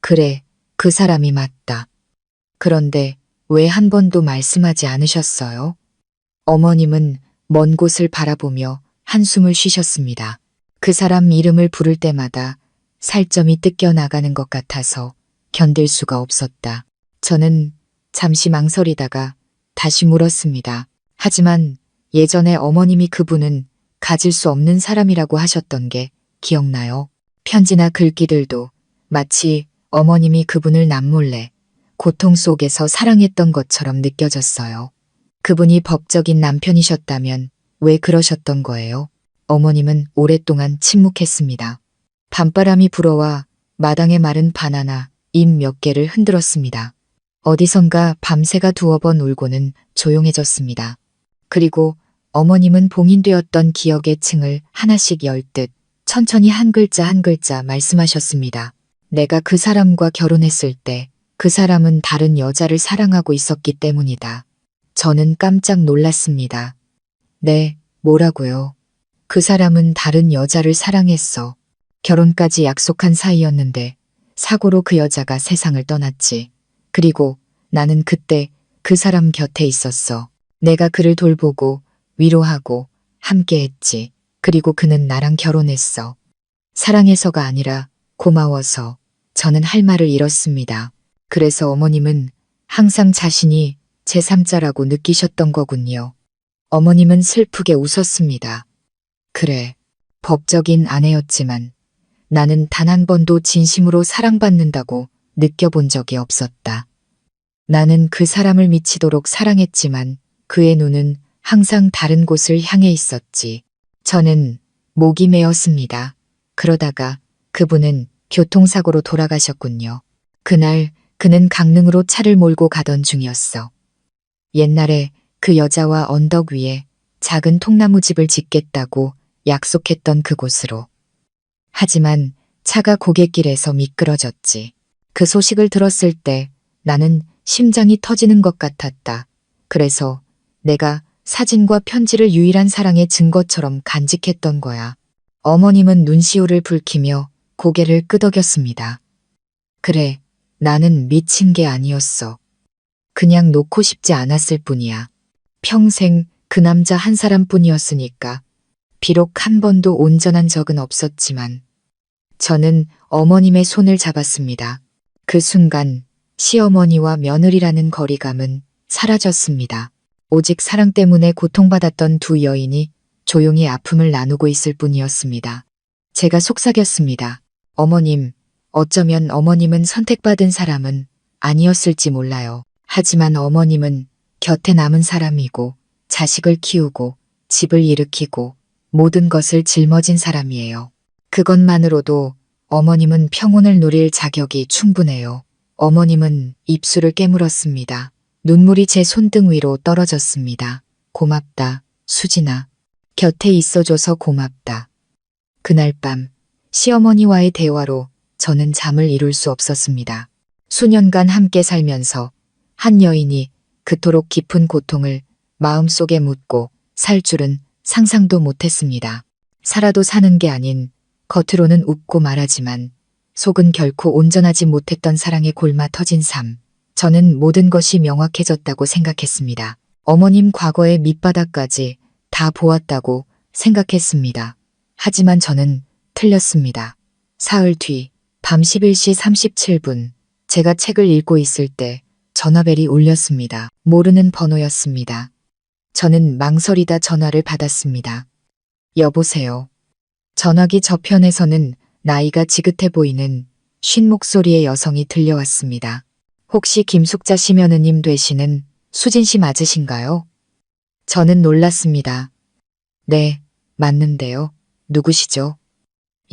S1: 그래, 그 사람이 맞다. 그런데 왜 한 번도 말씀하지 않으셨어요? 어머님은 먼 곳을 바라보며 한숨을 쉬셨습니다. 그 사람 이름을 부를 때마다 살점이 뜯겨 나가는 것 같아서 견딜 수가 없었다. 저는 잠시 망설이다가 다시 물었습니다. 하지만 예전에 어머님이 그분은 가질 수 없는 사람이라고 하셨던 게 기억나요? 편지나 글귀들도 마치 어머님이 그분을 남몰래 고통 속에서 사랑했던 것처럼 느껴졌어요. 그분이 법적인 남편이셨다면 왜 그러셨던 거예요? 어머님은 오랫동안 침묵했습니다. 밤바람이 불어와 마당의 마른 바나나 잎 몇 개를 흔들었습니다. 어디선가 밤새가 두어 번 울고는 조용해졌습니다. 그리고 어머님은 봉인되었던 기억의 층을 하나씩 열듯 천천히 한 글자 한 글자 말씀하셨습니다. 내가 그 사람과 결혼했을 때 그 사람은 다른 여자를 사랑하고 있었기 때문이다. 저는 깜짝 놀랐습니다. 네, 뭐라고요? 그 사람은 다른 여자를 사랑했어. 결혼까지 약속한 사이였는데 사고로 그 여자가 세상을 떠났지. 그리고 나는 그때 그 사람 곁에 있었어. 내가 그를 돌보고 위로하고 함께했지. 그리고 그는 나랑 결혼했어. 사랑해서가 아니라 고마워서 저는 할 말을 잃었습니다. 그래서 어머님은 항상 자신이 제3자라고 느끼셨던 거군요. 어머님은 슬프게 웃었습니다. 그래, 법적인 아내였지만 나는 단 한 번도 진심으로 사랑받는다고 느껴본 적이 없었다. 나는 그 사람을 미치도록 사랑했지만 그의 눈은 항상 다른 곳을 향해 있었지. 저는 목이 메었습니다. 그러다가 그분은 교통사고로 돌아가셨군요. 그날 그는 강릉으로 차를 몰고 가던 중이었어. 옛날에 그 여자와 언덕 위에 작은 통나무집을 짓겠다고 약속했던 그곳으로. 하지만 차가 고갯길에서 미끄러졌지. 그 소식을 들었을 때 나는 심장이 터지는 것 같았다. 그래서 내가 사진과 편지를 유일한 사랑의 증거처럼 간직했던 거야. 어머님은 눈시울을 붉히며 고개를 끄덕였습니다. 그래, 나는 미친 게 아니었어. 그냥 놓고 싶지 않았을 뿐이야. 평생 그 남자 한 사람뿐이었으니까. 비록 한 번도 온전한 적은 없었지만 저는 어머님의 손을 잡았습니다. 그 순간 시어머니와 며느리라는 거리감은 사라졌습니다. 오직 사랑 때문에 고통받았던 두 여인이 조용히 아픔을 나누고 있을 뿐이었습니다. 제가 속삭였습니다. 어머님, 어쩌면 어머님은 선택받은 사람은 아니었을지 몰라요. 하지만 어머님은 곁에 남은 사람이고 자식을 키우고 집을 일으키고 모든 것을 짊어진 사람이에요. 그것만으로도 어머님은 평온을 누릴 자격이 충분해요. 어머님은 입술을 깨물었습니다. 눈물이 제 손등 위로 떨어졌습니다. 고맙다, 수진아. 곁에 있어줘서 고맙다. 그날 밤 시어머니와의 대화로 저는 잠을 이룰 수 없었습니다. 수년간 함께 살면서 한 여인이 그토록 깊은 고통을 마음속에 묻고 살 줄은 상상도 못했습니다. 살아도 사는 게 아닌 겉으로는 웃고 말하지만 속은 결코 온전하지 못했던 사랑에 골마 터진 삶. 저는 모든 것이 명확해졌다고 생각했습니다. 어머님 과거의 밑바닥까지 다 보았다고 생각했습니다. 하지만 저는 틀렸습니다. 사흘 뒤 밤 11시 37분 제가 책을 읽고 있을 때 전화벨이 울렸습니다. 모르는 번호였습니다. 저는 망설이다 전화를 받았습니다. 여보세요. 전화기 저편에서는 나이가 지긋해 보이는 쉰 목소리의 여성이 들려왔습니다. 혹시 김숙자 씨 며느님 되시는 수진 씨 맞으신가요? 저는 놀랐습니다. 네, 맞는데요. 누구시죠?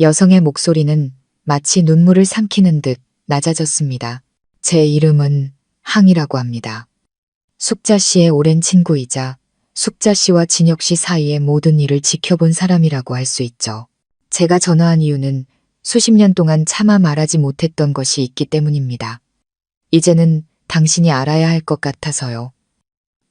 S1: 여성의 목소리는 마치 눈물을 삼키는 듯 낮아졌습니다. 제 이름은 항이라고 합니다. 숙자 씨의 오랜 친구이자 숙자 씨와 진혁 씨 사이의 모든 일을 지켜본 사람이라고 할 수 있죠. 제가 전화한 이유는 수십 년 동안 차마 말하지 못했던 것이 있기 때문입니다. 이제는 당신이 알아야 할 것 같아서요.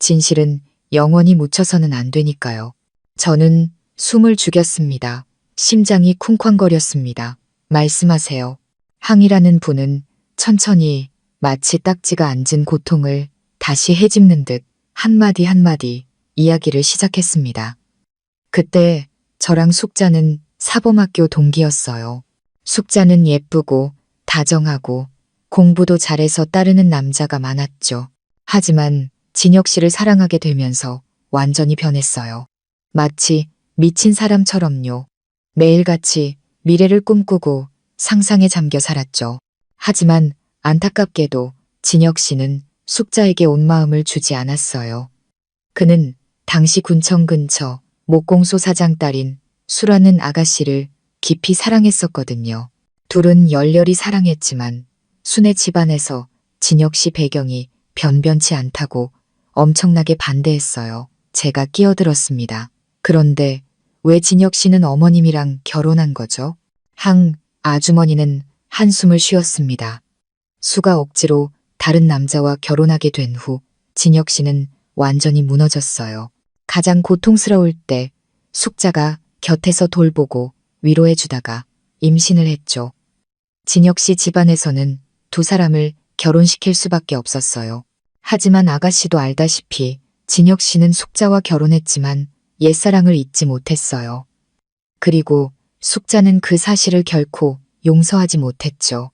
S1: 진실은 영원히 묻혀서는 안 되니까요. 저는 숨을 죽였습니다. 심장이 쿵쾅거렸습니다. 말씀하세요. 항이라는 분은 천천히 마치 딱지가 앉은 고통을 다시 헤집는 듯 한마디 한마디 이야기를 시작했습니다. 그때 저랑 숙자는 사범학교 동기였어요. 숙자는 예쁘고 다정하고 공부도 잘해서 따르는 남자가 많았죠. 하지만 진혁 씨를 사랑하게 되면서 완전히 변했어요. 마치 미친 사람처럼요. 매일같이 미래를 꿈꾸고 상상에 잠겨 살았죠. 하지만 안타깝게도 진혁 씨는 숙자에게 온 마음을 주지 않았어요. 그는 당시 군청 근처 목공소 사장 딸인 수라는 아가씨를 깊이 사랑했었거든요. 둘은 열렬히 사랑했지만 순의 집안에서 진혁 씨 배경이 변변치 않다고 엄청나게 반대했어요. 제가 끼어들었습니다. 그런데 왜 진혁 씨는 어머님이랑 결혼한 거죠? 항 아주머니는 한숨을 쉬었습니다. 수가 억지로 다른 남자와 결혼하게 된 후 진혁 씨는 완전히 무너졌어요. 가장 고통스러울 때 숙자가 곁에서 돌보고 위로해주다가 임신을 했죠. 진혁 씨 집안에서는 두 사람을 결혼시킬 수밖에 없었어요. 하지만 아가씨도 알다시피 진혁 씨는 숙자와 결혼했지만 옛사랑을 잊지 못했어요. 그리고 숙자는 그 사실을 결코 용서하지 못했죠.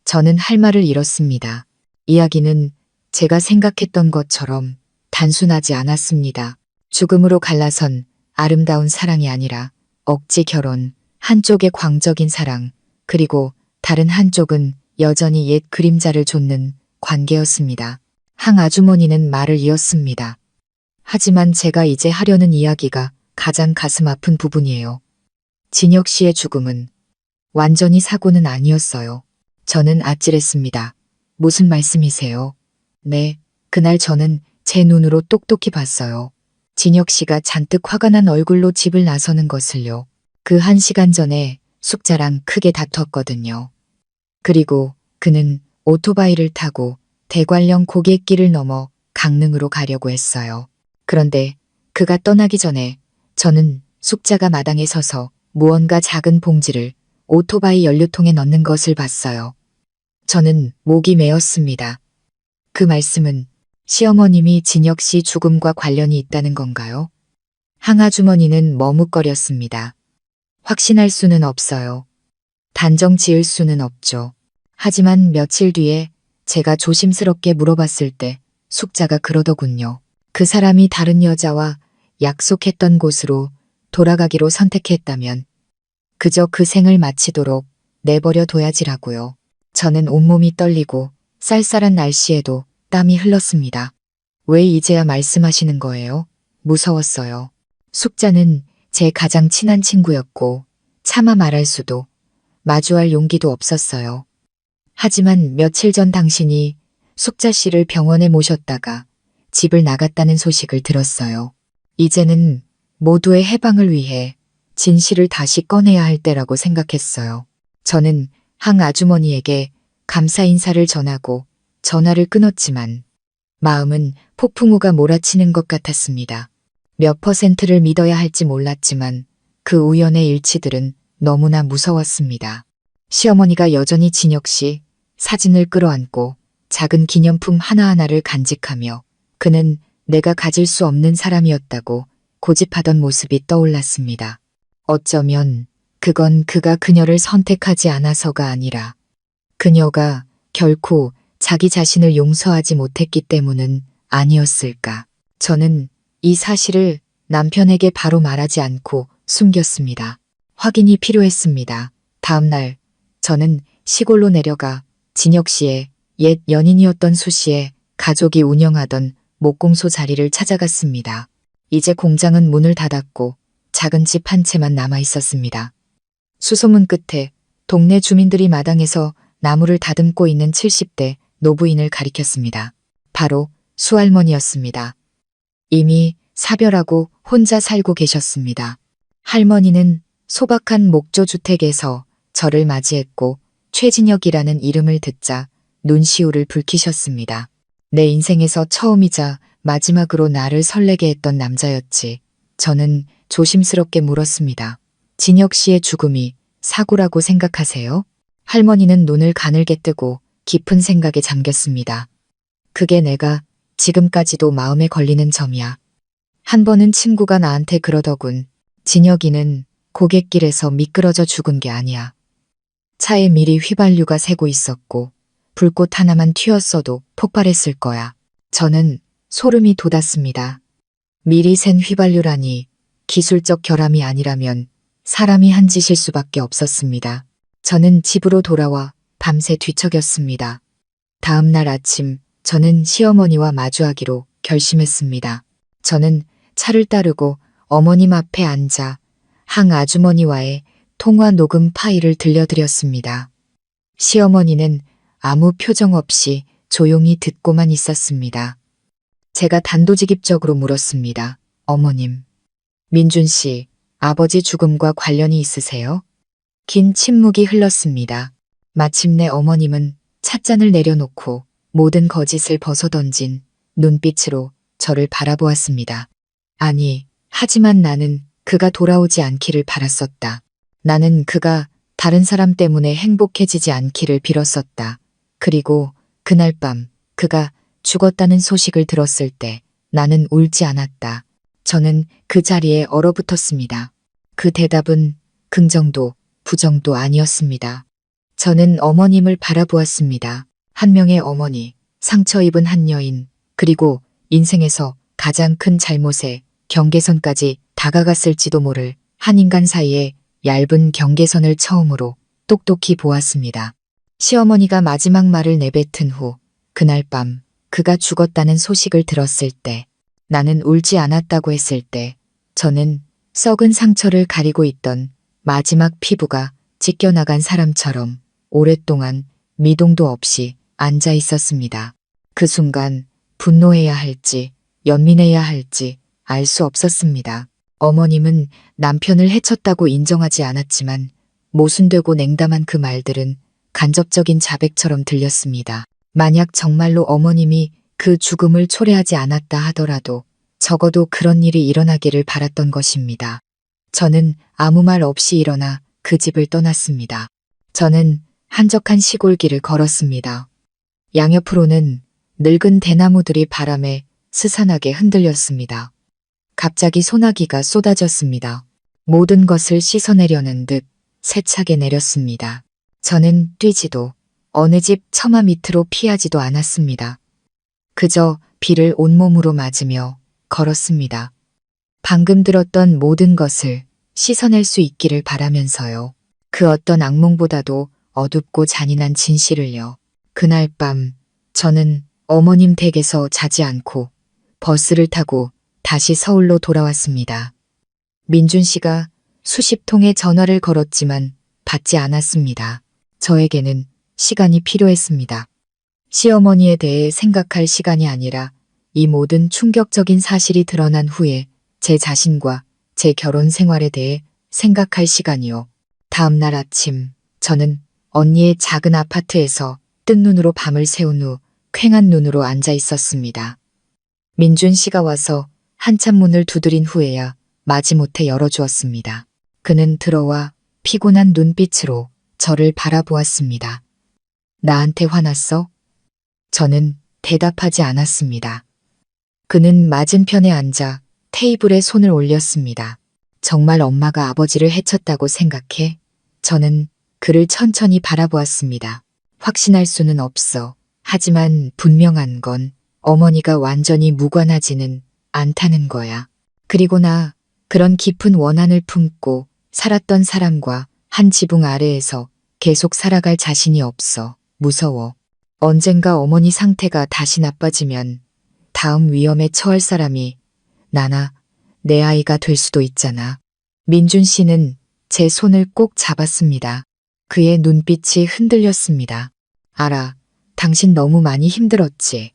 S1: 저는 할 말을 잃었습니다. 이야기는 제가 생각했던 것처럼 단순하지 않았습니다. 죽음으로 갈라선 아름다운 사랑이 아니라 억지 결혼, 한쪽의 광적인 사랑, 그리고 다른 한쪽은 여전히 옛 그림자를 좇는 관계였습니다. 항 아주머니는 말을 이었습니다. 하지만 제가 이제 하려는 이야기가 가장 가슴 아픈 부분이에요. 진혁 씨의 죽음은 완전히 사고는 아니었어요. 저는 아찔했습니다. 무슨 말씀이세요? 네, 그날 저는 제 눈으로 똑똑히 봤어요. 진혁 씨가 잔뜩 화가 난 얼굴로 집을 나서는 것을요. 그 1시간 전에 숙자랑 크게 다퉜거든요. 그리고 그는 오토바이를 타고 대관령 고갯길을 넘어 강릉으로 가려고 했어요. 그런데 그가 떠나기 전에 저는 숙자가 마당에 서서 무언가 작은 봉지를 오토바이 연료통에 넣는 것을 봤어요. 저는 목이 메었습니다. 그 말씀은 시어머님이 진혁 씨 죽음과 관련이 있다는 건가요? 항아주머니는 머뭇거렸습니다. 확신할 수는 없어요. 단정 지을 수는 없죠. 하지만 며칠 뒤에 제가 조심스럽게 물어봤을 때 숙자가 그러더군요. 그 사람이 다른 여자와 약속했던 곳으로 돌아가기로 선택했다면 그저 그 생을 마치도록 내버려 둬야지라고요. 저는 온몸이 떨리고 쌀쌀한 날씨에도 땀이 흘렀습니다. 왜 이제야 말씀하시는 거예요? 무서웠어요. 숙자는 제 가장 친한 친구였고 차마 말할 수도 마주할 용기도 없었어요. 하지만 며칠 전 당신이 숙자 씨를 병원에 모셨다가 집을 나갔다는 소식을 들었어요. 이제는 모두의 해방을 위해 진실을 다시 꺼내야 할 때라고 생각했어요. 저는 항 아주머니에게 감사 인사를 전하고 전화를 끊었지만 마음은 폭풍우가 몰아치는 것 같았습니다. 몇 %를 믿어야 할지 몰랐지만 그 우연의 일치들은 너무나 무서웠습니다. 시어머니가 여전히 진혁 씨 사진을 끌어안고 작은 기념품 하나하나를 간직하며 그는 내가 가질 수 없는 사람이었다고 고집하던 모습이 떠올랐습니다. 어쩌면 그건 그가 그녀를 선택하지 않아서가 아니라 그녀가 결코 자기 자신을 용서하지 못했기 때문은 아니었을까. 저는 이 사실을 남편에게 바로 말하지 않고 숨겼습니다. 확인이 필요했습니다. 다음 날 저는 시골로 내려가 진혁 씨의 옛 연인이었던 수 씨의 가족이 운영하던 목공소 자리를 찾아갔습니다. 이제 공장은 문을 닫았고 작은 집 한 채만 남아 있었습니다. 수소문 끝에 동네 주민들이 마당에서 나무를 다듬고 있는 70대 노부인을 가리켰습니다. 바로 수할머니였습니다. 이미 사별하고 혼자 살고 계셨습니다. 할머니는 소박한 목조주택에서 저를 맞이했고 최진혁이라는 이름을 듣자 눈시울을 붉히셨습니다. 내 인생에서 처음이자 마지막으로 나를 설레게 했던 남자였지. 저는 조심스럽게 물었습니다. 진혁 씨의 죽음이 사고라고 생각하세요? 할머니는 눈을 가늘게 뜨고 깊은 생각에 잠겼습니다. 그게 내가 지금까지도 마음에 걸리는 점이야. 한 번은 친구가 나한테 그러더군. 진혁이는 고갯길에서 미끄러져 죽은 게 아니야. 차에 미리 휘발유가 새고 있었고 불꽃 하나만 튀었어도 폭발했을 거야. 저는 소름이 돋았습니다. 미리 샌 휘발유라니 기술적 결함이 아니라면 사람이 한 짓일 수밖에 없었습니다. 저는 집으로 돌아와 밤새 뒤척였습니다. 다음 날 아침 저는 시어머니와 마주하기로 결심했습니다. 저는 차를 따르고 어머님 앞에 앉아 항 아주머니와의 통화 녹음 파일을 들려드렸습니다. 시어머니는 아무 표정 없이 조용히 듣고만 있었습니다. 제가 단도직입적으로 물었습니다. 어머님, 민준 씨, 아버지 죽음과 관련이 있으세요? 긴 침묵이 흘렀습니다. 마침내 어머님은 찻잔을 내려놓고 모든 거짓을 벗어던진 눈빛으로 저를 바라보았습니다. 아니, 하지만 나는 그가 돌아오지 않기를 바랐었다. 나는 그가 다른 사람 때문에 행복해지지 않기를 빌었었다. 그리고 그날 밤 그가 죽었다는 소식을 들었을 때 나는 울지 않았다. 저는 그 자리에 얼어붙었습니다. 그 대답은 긍정도 부정도 아니었습니다. 저는 어머님을 바라보았습니다. 한 명의 어머니, 상처 입은 한 여인, 그리고 인생에서 가장 큰 잘못에 경계선까지 다가갔을지도 모를 한 인간 사이에 얇은 경계선을 처음으로 똑똑히 보았습니다. 시어머니가 마지막 말을 내뱉은 후 그날 밤 그가 죽었다는 소식을 들었을 때 나는 울지 않았다고 했을 때 저는 썩은 상처를 가리고 있던 마지막 피부가 찢겨나간 사람처럼 오랫동안 미동도 없이 앉아 있었습니다. 그 순간 분노해야 할지 연민해야 할지 알 수 없었습니다. 어머님은 남편을 해쳤다고 인정하지 않았지만 모순되고 냉담한 그 말들은 간접적인 자백처럼 들렸습니다. 만약 정말로 어머님이 그 죽음을 초래하지 않았다 하더라도 적어도 그런 일이 일어나기를 바랐던 것입니다. 저는 아무 말 없이 일어나 그 집을 떠났습니다. 저는 한적한 시골길을 걸었습니다. 양옆으로는 늙은 대나무들이 바람에 스산하게 흔들렸습니다. 갑자기 소나기가 쏟아졌습니다. 모든 것을 씻어내려는 듯 세차게 내렸습니다. 저는 뛰지도 어느 집 처마 밑으로 피하지도 않았습니다. 그저 비를 온몸으로 맞으며 걸었습니다. 방금 들었던 모든 것을 씻어낼 수 있기를 바라면서요. 그 어떤 악몽보다도 어둡고 잔인한 진실을요. 그날 밤 저는 어머님 댁에서 자지 않고 버스를 타고 다시 서울로 돌아왔습니다. 민준 씨가 수십 통의 전화를 걸었지만 받지 않았습니다. 저에게는 시간이 필요했습니다. 시어머니에 대해 생각할 시간이 아니라 이 모든 충격적인 사실이 드러난 후에 제 자신과 제 결혼 생활에 대해 생각할 시간이요. 다음 날 아침 저는 언니의 작은 아파트에서 뜬 눈으로 밤을 새운 후 퀭한 눈으로 앉아 있었습니다. 민준 씨가 와서 한참 문을 두드린 후에야 마지못해 열어주었습니다. 그는 들어와 피곤한 눈빛으로 저를 바라보았습니다. 나한테 화났어? 저는 대답하지 않았습니다. 그는 맞은편에 앉아 테이블에 손을 올렸습니다. 정말 엄마가 아버지를 해쳤다고 생각해? 저는 그를 천천히 바라보았습니다. 확신할 수는 없어. 하지만 분명한 건 어머니가 완전히 무관하지는 않다는 거야. 그리고 나 그런 깊은 원한을 품고 살았던 사람과 한 지붕 아래에서 계속 살아갈 자신이 없어. 무서워. 언젠가 어머니 상태가 다시 나빠지면 다음 위험에 처할 사람이 나나 내 아이가 될 수도 있잖아. 민준 씨는 제 손을 꼭 잡았습니다. 그의 눈빛이 흔들렸습니다. 알아. 당신 너무 많이 힘들었지.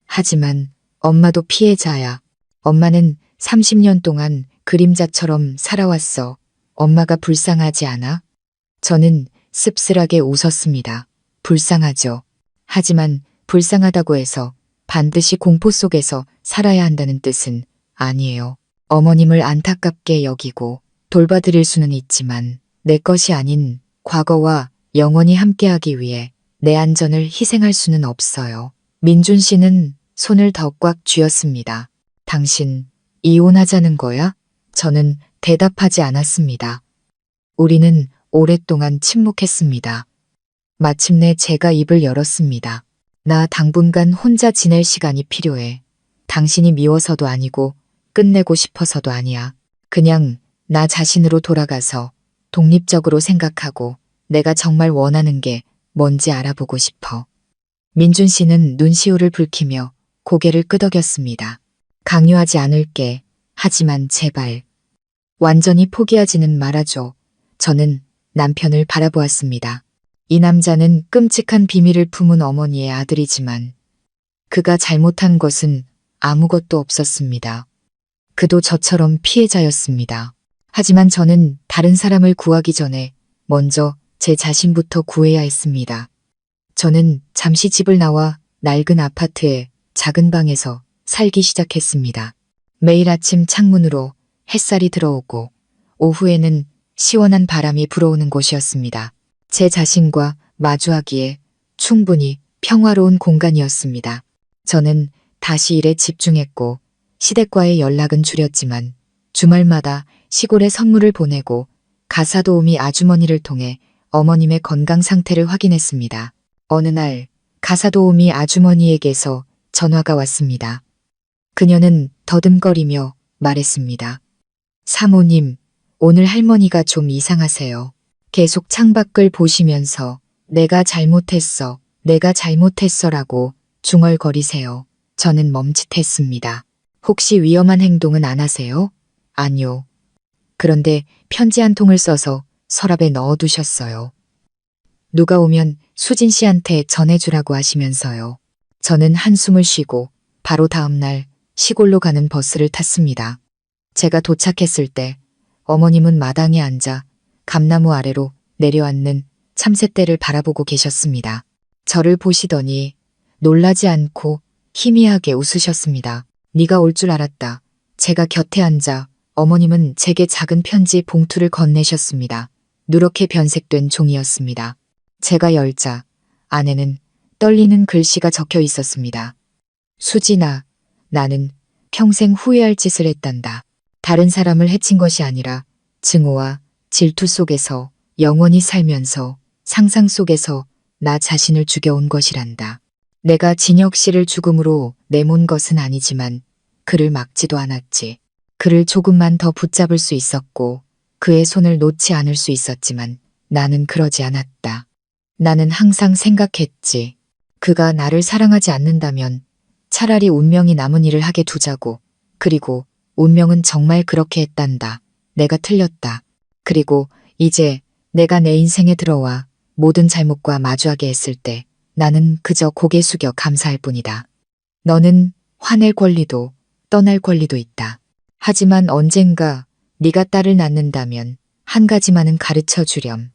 S1: 하지만 엄마도 피해자야. 엄마는 30년 동안 그림자처럼 살아왔어. 엄마가 불쌍하지 않아? 저는 씁쓸하게 웃었습니다. 불쌍하죠. 하지만 불쌍하다고 해서 반드시 공포 속에서 살아야 한다는 뜻은 아니에요. 어머님을 안타깝게 여기고 돌봐드릴 수는 있지만 내 것이 아닌 과거와 영원히 함께하기 위해 내 안전을 희생할 수는 없어요. 민준 씨는 손을 더 꽉 쥐었습니다. 당신 이혼하자는 거야? 저는 대답하지 않았습니다. 우리는 오랫동안 침묵했습니다. 마침내 제가 입을 열었습니다. 나 당분간 혼자 지낼 시간이 필요해. 당신이 미워서도 아니고 끝내고 싶어서도 아니야. 그냥 나 자신으로 돌아가서 독립적으로 생각하고 내가 정말 원하는 게 뭔지 알아보고 싶어. 민준 씨는 눈시울을 붉히며 고개를 끄덕였습니다. 강요하지 않을게. 하지만 제발. 완전히 포기하지는 말아줘. 저는 남편을 바라보았습니다. 이 남자는 끔찍한 비밀을 품은 어머니의 아들이지만 그가 잘못한 것은 아무것도 없었습니다. 그도 저처럼 피해자였습니다. 하지만 저는 다른 사람을 구하기 전에 먼저 제 자신부터 구해야 했습니다. 저는 잠시 집을 나와 낡은 아파트의 작은 방에서 살기 시작했습니다. 매일 아침 창문으로 햇살이 들어오고 오후에는 시원한 바람이 불어오는 곳이었습니다. 제 자신과 마주하기에 충분히 평화로운 공간이었습니다. 저는 다시 일에 집중했고 시댁과의 연락은 줄였지만 주말마다 시골에 선물을 보내고 가사도우미 아주머니를 통해 어머님의 건강 상태를 확인했습니다. 어느 날 가사도우미 아주머니에게서 전화가 왔습니다. 그녀는 더듬거리며 말했습니다. 사모님, 오늘 할머니가 좀 이상하세요. 계속 창밖을 보시면서 내가 잘못했어라고 중얼거리세요. 저는 멈칫했습니다. 혹시 위험한 행동은 안 하세요? 아니요. 그런데 편지 한 통을 써서 서랍에 넣어두셨어요. 누가 오면 수진 씨한테 전해주라고 하시면서요. 저는 한숨을 쉬고 바로 다음 날 시골로 가는 버스를 탔습니다. 제가 도착했을 때 어머님은 마당에 앉아 감나무 아래로 내려앉는 참새떼를 바라보고 계셨습니다. 저를 보시더니 놀라지 않고 희미하게 웃으셨습니다. 네가 올 줄 알았다. 제가 곁에 앉아 어머님은 제게 작은 편지 봉투를 건네셨습니다. 누렇게 변색된 종이였습니다. 제가 열자 안에는 떨리는 글씨가 적혀 있었습니다. 수진아, 나는 평생 후회할 짓을 했단다. 다른 사람을 해친 것이 아니라 증오와 질투 속에서 영원히 살면서 상상 속에서 나 자신을 죽여온 것이란다. 내가 진혁 씨를 죽음으로 내몬 것은 아니지만 그를 막지도 않았지. 그를 조금만 더 붙잡을 수 있었고 그의 손을 놓지 않을 수 있었지만 나는 그러지 않았다. 나는 항상 생각했지. 그가 나를 사랑하지 않는다면 차라리 운명이 남은 일을 하게 두자고. 그리고 운명은 정말 그렇게 했단다. 내가 틀렸다. 그리고 이제 내가 내 인생에 들어와 모든 잘못과 마주하게 했을 때 나는 그저 고개 숙여 감사할 뿐이다. 너는 화낼 권리도 떠날 권리도 있다. 하지만 언젠가 네가 딸을 낳는다면 한 가지만은 가르쳐 주렴.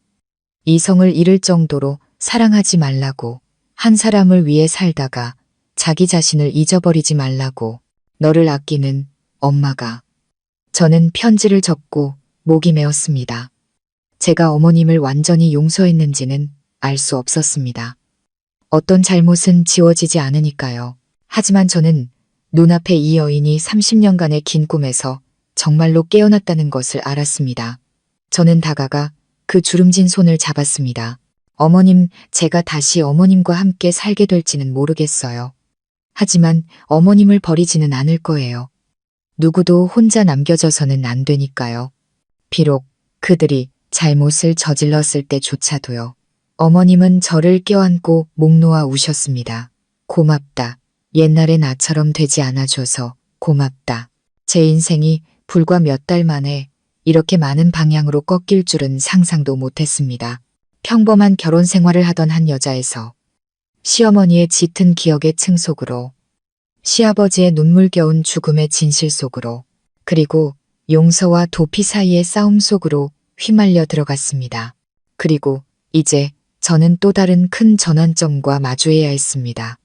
S1: 이성을 잃을 정도로 사랑하지 말라고. 한 사람을 위해 살다가 자기 자신을 잊어버리지 말라고. 너를 아끼는 엄마가. 저는 편지를 접고 목이 메었습니다. 제가 어머님을 완전히 용서했는지는 알 수 없었습니다. 어떤 잘못은 지워지지 않으니까요. 하지만 저는 눈앞에 이 여인이 30년간의 긴 꿈에서 정말로 깨어났다는 것을 알았습니다. 저는 다가가 그 주름진 손을 잡았습니다. 어머님, 제가 다시 어머님과 함께 살게 될지는 모르겠어요. 하지만 어머님을 버리지는 않을 거예요. 누구도 혼자 남겨져서는 안 되니까요. 비록 그들이 잘못을 저질렀을 때조차도요. 어머님은 저를 껴안고 목 놓아 우셨습니다. 고맙다. 옛날의 나처럼 되지 않아줘서 고맙다. 제 인생이 불과 몇 달 만에 이렇게 많은 방향으로 꺾일 줄은 상상도 못했습니다. 평범한 결혼 생활을 하던 한 여자에서 시어머니의 짙은 기억의 층 속으로, 시아버지의 눈물겨운 죽음의 진실 속으로, 그리고 용서와 도피 사이의 싸움 속으로 휘말려 들어갔습니다. 그리고 이제 저는 또 다른 큰 전환점과 마주해야 했습니다.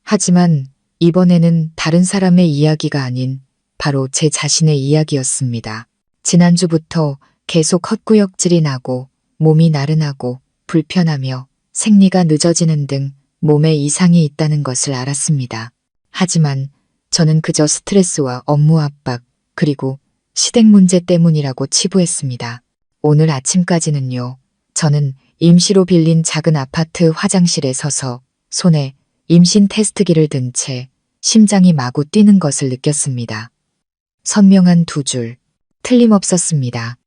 S1: 하지만 이번에는 다른 사람의 이야기가 아닌 바로 제 자신의 이야기였습니다. 지난주부터 계속 헛구역질이 나고 몸이 나른하고 불편하며 생리가 늦어지는 등 몸에 이상이 있다는 것을 알았습니다. 하지만 저는 그저 스트레스와 업무 압박 그리고 시댁 문제 때문이라고 치부했습니다. 오늘 아침까지는요. 저는 임시로 빌린 작은 아파트 화장실에 서서 손에 임신 테스트기를 든 채 심장이 마구 뛰는 것을 느꼈습니다. 선명한 두 줄, 틀림없었습니다.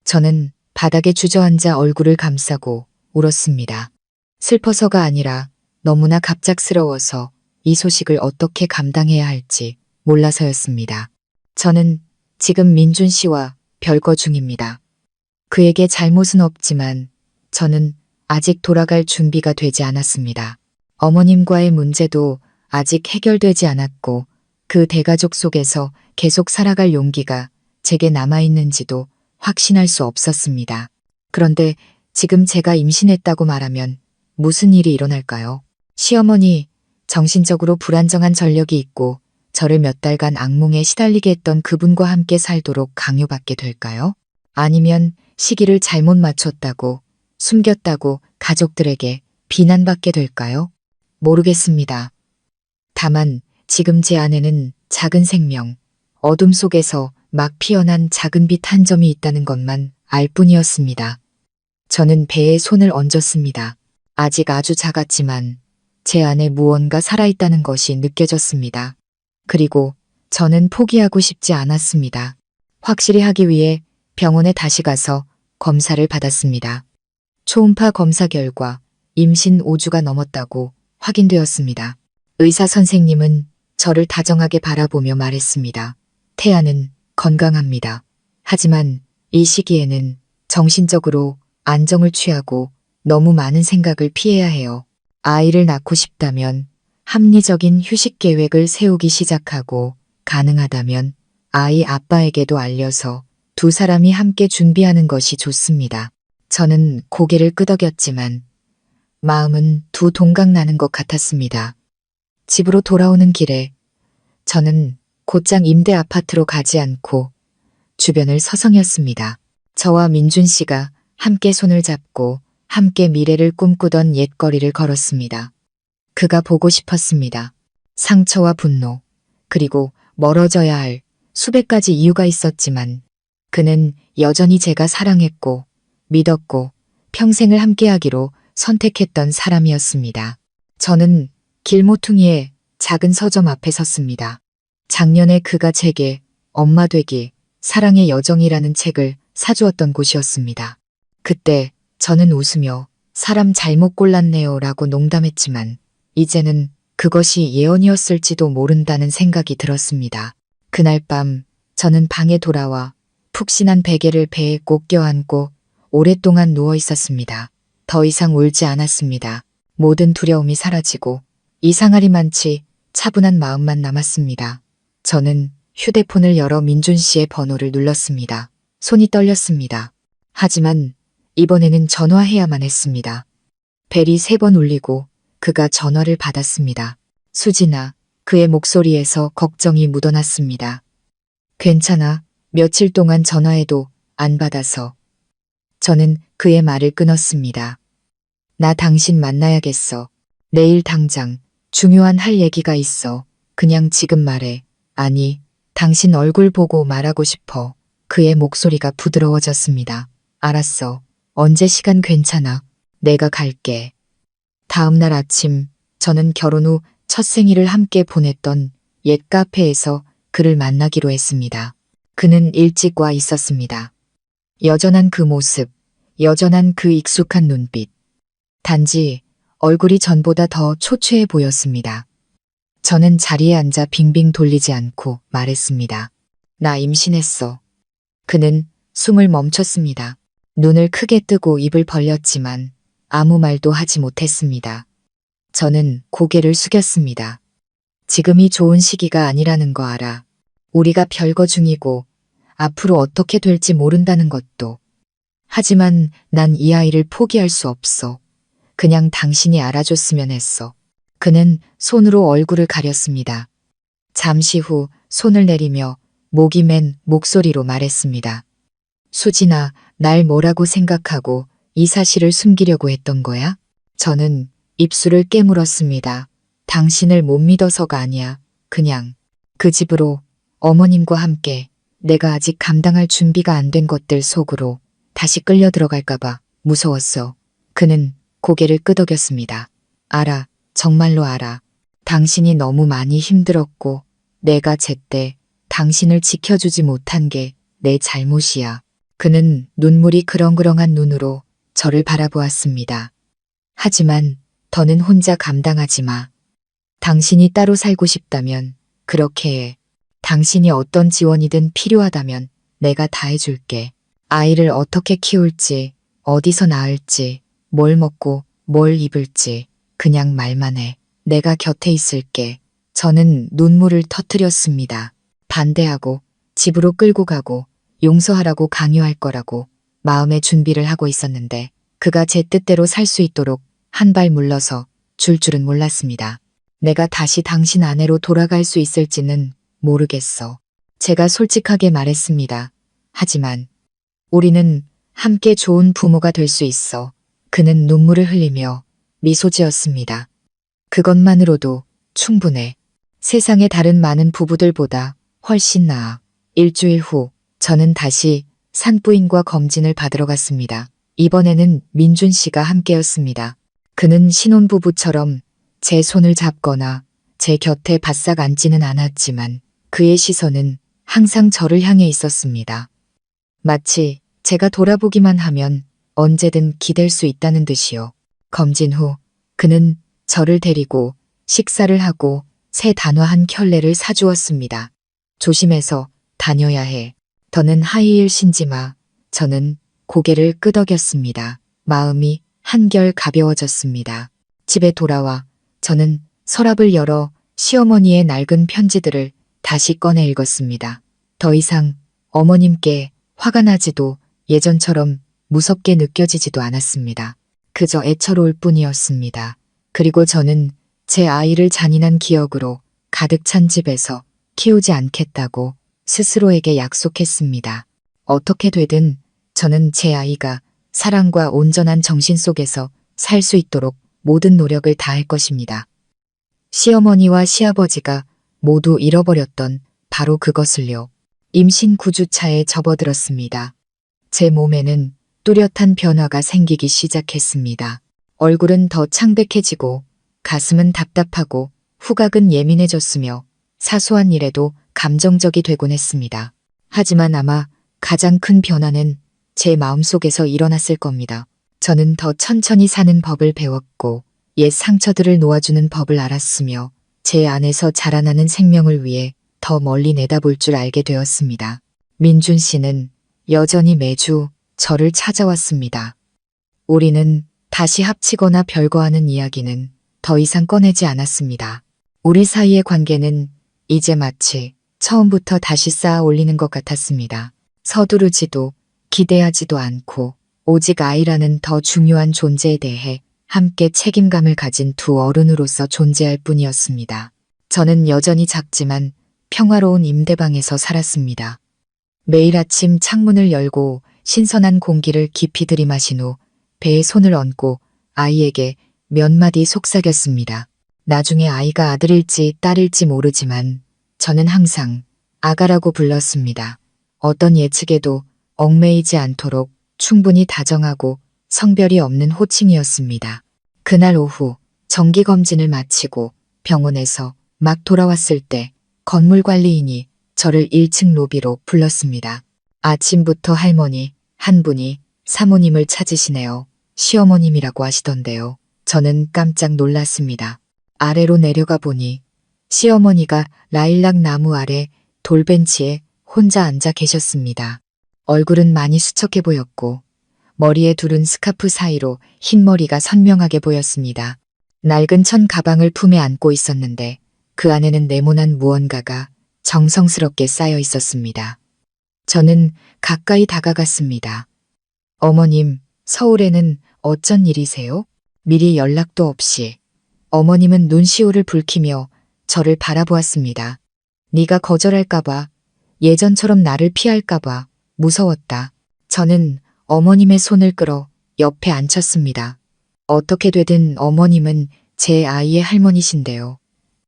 S1: 저는 바닥에 주저앉아 얼굴을 감싸고 울었습니다. 슬퍼서가 아니라 너무나 갑작스러워서 이 소식을 어떻게 감당해야 할지 몰라서였습니다. 저는 지금 민준 씨와 별거 중입니다. 그에게 잘못은 없지만 저는 아직 돌아갈 준비가 되지 않았습니다. 어머님과의 문제도 아직 해결되지 않았고 그 대가족 속에서 계속 살아갈 용기가 제게 남아있는지도 확신할 수 없었습니다. 그런데 지금 제가 임신했다고 말하면 무슨 일이 일어날까요? 시어머니, 정신적으로 불안정한 전력이 있고 저를 몇 달간 악몽에 시달리게 했던 그분과 함께 살도록 강요받게 될까요? 아니면 시기를 잘못 맞췄다고, 숨겼다고 가족들에게 비난받게 될까요? 모르겠습니다. 다만 지금 제 안에는 작은 생명, 어둠 속에서 막 피어난 작은 빛 한 점이 있다는 것만 알 뿐이었습니다. 저는 배에 손을 얹었습니다. 아직 아주 작았지만 제 안에 무언가 살아있다는 것이 느껴졌습니다. 그리고 저는 포기하고 싶지 않았습니다. 확실히 하기 위해 병원에 다시 가서 검사를 받았습니다. 초음파 검사 결과 임신 5주가 넘었다고 확인되었습니다. 의사 선생님은 저를 다정하게 바라보며 말했습니다. 태아는 건강합니다. 하지만 이 시기에는 정신적으로 안정을 취하고 너무 많은 생각을 피해야 해요. 아이를 낳고 싶다면 합리적인 휴식 계획을 세우기 시작하고 가능하다면 아이 아빠에게도 알려서 두 사람이 함께 준비하는 것이 좋습니다. 저는 고개를 끄덕였지만 마음은 두 동강 나는 것 같았습니다. 집으로 돌아오는 길에 저는 곧장 임대 아파트로 가지 않고 주변을 서성였습니다. 저와 민준 씨가 함께 손을 잡고 함께 미래를 꿈꾸던 옛거리를 걸었습니다. 그가 보고 싶었습니다. 상처와 분노, 그리고 멀어져야 할 수백 가지 이유가 있었지만 그는 여전히 제가 사랑했고 믿었고 평생을 함께하기로 선택했던 사람이었습니다. 저는 길모퉁이의 작은 서점 앞에 섰습니다. 작년에 그가 제게 엄마 되기, 사랑의 여정이라는 책을 사주었던 곳이었습니다. 그때 저는 웃으며 사람 잘못 골랐네요 라고 농담했지만 이제는 그것이 예언이었을지도 모른다는 생각이 들었습니다. 그날 밤 저는 방에 돌아와 푹신한 베개를 배에 꼭 껴안고 오랫동안 누워 있었습니다. 더 이상 울지 않았습니다. 모든 두려움이 사라지고 이상하리만치 차분한 마음만 남았습니다. 저는 휴대폰을 열어 민준 씨의 번호를 눌렀습니다. 손이 떨렸습니다. 하지만 이번에는 전화해야만 했습니다. 벨이 3번 울리고 그가 전화를 받았습니다. 수진아, 그의 목소리에서 걱정이 묻어났습니다. 괜찮아, 며칠 동안 전화해도 안 받아서. 저는 그의 말을 끊었습니다. 나 당신 만나야겠어. 내일 당장 중요한 할 얘기가 있어. 그냥 지금 말해. 아니, 당신 얼굴 보고 말하고 싶어. 그의 목소리가 부드러워졌습니다. 알았어. 언제 시간 괜찮아. 내가 갈게. 다음 날 아침 저는 결혼 후 첫 생일을 함께 보냈던 옛 카페에서 그를 만나기로 했습니다. 그는 일찍 와 있었습니다. 여전한 그 모습, 여전한 그 익숙한 눈빛. 단지 얼굴이 전보다 더 초췌해 보였습니다. 저는 자리에 앉아 빙빙 돌리지 않고 말했습니다. 나 임신했어. 그는 숨을 멈췄습니다. 눈을 크게 뜨고 입을 벌렸지만 아무 말도 하지 못했습니다. 저는 고개를 숙였습니다. 지금이 좋은 시기가 아니라는 거 알아. 우리가 별거 중이고 앞으로 어떻게 될지 모른다는 것도. 하지만 난 이 아이를 포기할 수 없어. 그냥 당신이 알아줬으면 했어. 그는 손으로 얼굴을 가렸습니다. 잠시 후 손을 내리며 목이 맨 목소리로 말했습니다. 수진아, 날 뭐라고 생각하고 이 사실을 숨기려고 했던 거야? 저는 입술을 깨물었습니다. 당신을 못 믿어서가 아니야. 그냥 그 집으로 어머님과 함께 내가 아직 감당할 준비가 안 된 것들 속으로 다시 끌려 들어갈까봐 무서웠어. 그는 고개를 끄덕였습니다. 알아. 정말로 알아. 당신이 너무 많이 힘들었고 내가 제때 당신을 지켜주지 못한 게 내 잘못이야. 그는 눈물이 그렁그렁한 눈으로 저를 바라보았습니다. 하지만 더는 혼자 감당하지 마. 당신이 따로 살고 싶다면 그렇게 해. 당신이 어떤 지원이든 필요하다면 내가 다 해줄게. 아이를 어떻게 키울지, 어디서 낳을지, 뭘 먹고 뭘 입을지 그냥 말만 해. 내가 곁에 있을게. 저는 눈물을 터뜨렸습니다. 반대하고 집으로 끌고 가고 용서하라고 강요할 거라고 마음의 준비를 하고 있었는데 그가 제 뜻대로 살 수 있도록 한 발 물러서 줄 줄은 몰랐습니다. 내가 다시 당신 아내로 돌아갈 수 있을지는 모르겠어. 제가 솔직하게 말했습니다. 하지만 우리는 함께 좋은 부모가 될 수 있어. 그는 눈물을 흘리며 미소 지었습니다. 그것만으로도 충분해. 세상의 다른 많은 부부들보다 훨씬 나아. 일주일 후 저는 다시 산부인과 검진을 받으러 갔습니다. 이번에는 민준 씨가 함께였습니다. 그는 신혼부부처럼 제 손을 잡거나 제 곁에 바싹 앉지는 않았지만 그의 시선은 항상 저를 향해 있었습니다. 마치 제가 돌아보기만 하면 언제든 기댈 수 있다는 듯이요. 검진 후 그는 저를 데리고 식사를 하고 새 단화한 켤레를 사주었습니다. 조심해서 다녀야 해. 더는 하이힐 신지 마. 저는 고개를 끄덕였습니다. 마음이 한결 가벼워졌습니다. 집에 돌아와 저는 서랍을 열어 시어머니의 낡은 편지들을 다시 꺼내 읽었습니다. 더 이상 어머님께 화가 나지도 예전처럼 무섭게 느껴지지도 않았습니다. 그저 애처로울 뿐이었습니다. 그리고 저는 제 아이를 잔인한 기억으로 가득 찬 집에서 키우지 않겠다고 스스로에게 약속했습니다. 어떻게 되든 저는 제 아이가 사랑과 온전한 정신 속에서 살 수 있도록 모든 노력을 다할 것입니다. 시어머니와 시아버지가 모두 잃어버렸던 바로 그것을요. 임신 9주차에 접어들었습니다. 제 몸에는 뚜렷한 변화가 생기기 시작했습니다. 얼굴은 더 창백해지고 가슴은 답답하고 후각은 예민해졌으며 사소한 일에도 감정적이 되곤 했습니다. 하지만 아마 가장 큰 변화는 제 마음속에서 일어났을 겁니다. 저는 더 천천히 사는 법을 배웠고 옛 상처들을 놓아주는 법을 알았으며 제 안에서 자라나는 생명을 위해 더 멀리 내다볼 줄 알게 되었습니다. 민준 씨는 여전히 매주 저를 찾아왔습니다. 우리는 다시 합치거나 별거하는 이야기는 더 이상 꺼내지 않았습니다. 우리 사이의 관계는 이제 마치 처음부터 다시 쌓아 올리는 것 같았습니다. 서두르지도 기대하지도 않고 오직 아이라는 더 중요한 존재에 대해 함께 책임감을 가진 두 어른으로서 존재할 뿐이었습니다. 저는 여전히 작지만 평화로운 임대방에서 살았습니다. 매일 아침 창문을 열고 신선한 공기를 깊이 들이마신 후 배에 손을 얹고 아이에게 몇 마디 속삭였습니다. 나중에 아이가 아들일지 딸일지 모르지만 저는 항상 아가라고 불렀습니다. 어떤 예측에도 얽매이지 않도록 충분히 다정하고 성별이 없는 호칭이었습니다. 그날 오후 정기검진을 마치고 병원에서 막 돌아왔을 때 건물관리인이 저를 1층 로비로 불렀습니다. 아침부터 할머니 한 분이 사모님을 찾으시네요. 시어머님이라고 하시던데요. 저는 깜짝 놀랐습니다. 아래로 내려가 보니 시어머니가 라일락 나무 아래 돌벤치에 혼자 앉아 계셨습니다. 얼굴은 많이 수척해 보였고 머리에 두른 스카프 사이로 흰머리가 선명하게 보였습니다. 낡은 천 가방을 품에 안고 있었는데 그 안에는 네모난 무언가가 정성스럽게 쌓여 있었습니다. 저는 가까이 다가갔습니다. 어머님, 서울에는 어쩐 일이세요? 미리 연락도 없이. 어머님은 눈시울을 붉히며 저를 바라보았습니다. 네가 거절할까봐, 예전처럼 나를 피할까봐 무서웠다. 저는 어머님의 손을 끌어 옆에 앉혔습니다. 어떻게 되든 어머님은 제 아이의 할머니신데요.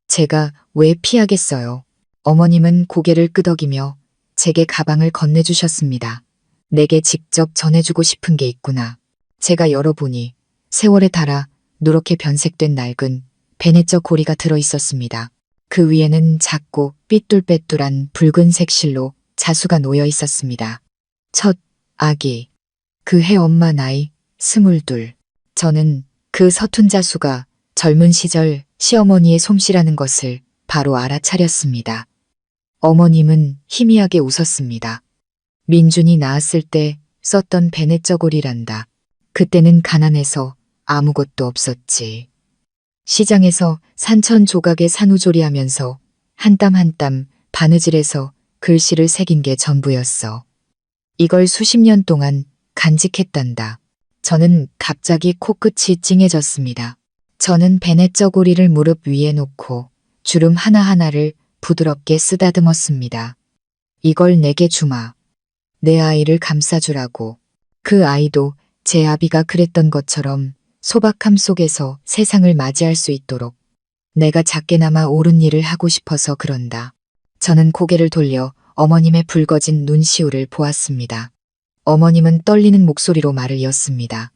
S1: 제가 왜 피하겠어요? 어머님은 고개를 끄덕이며 제게 가방을 건네주셨습니다. 내게 직접 전해주고 싶은 게 있구나. 제가 열어보니 세월에 닳아 누렇게 변색된 낡은 베네쩌 고리가 들어있었습니다. 그 위에는 작고 삐뚤빼뚤한 붉은색 실로 자수가 놓여 있었습니다. 첫 아기. 그해 엄마 나이 22. 저는 그 서툰 자수가 젊은 시절 시어머니의 솜씨라는 것을 바로 알아차렸습니다. 어머님은 희미하게 웃었습니다. 민준이 낳았을 때 썼던 베넷저고리란다. 그때는 가난해서 아무것도 없었지. 시장에서 산천 조각에 산후조리하면서 한 땀 한 땀 바느질해서 글씨를 새긴 게 전부였어. 이걸 수십 년 동안 간직했단다. 저는 갑자기 코끝이 찡해졌습니다. 저는 베넷저고리를 무릎 위에 놓고 주름 하나하나를 부드럽게 쓰다듬었습니다. 이걸 내게 주마. 내 아이를 감싸주라고. 그 아이도 제 아비가 그랬던 것처럼 소박함 속에서 세상을 맞이할 수 있도록 내가 작게나마 옳은 일을 하고 싶어서 그런다. 저는 고개를 돌려 어머님의 붉어진 눈시울을 보았습니다. 어머님은 떨리는 목소리로 말을 이었습니다.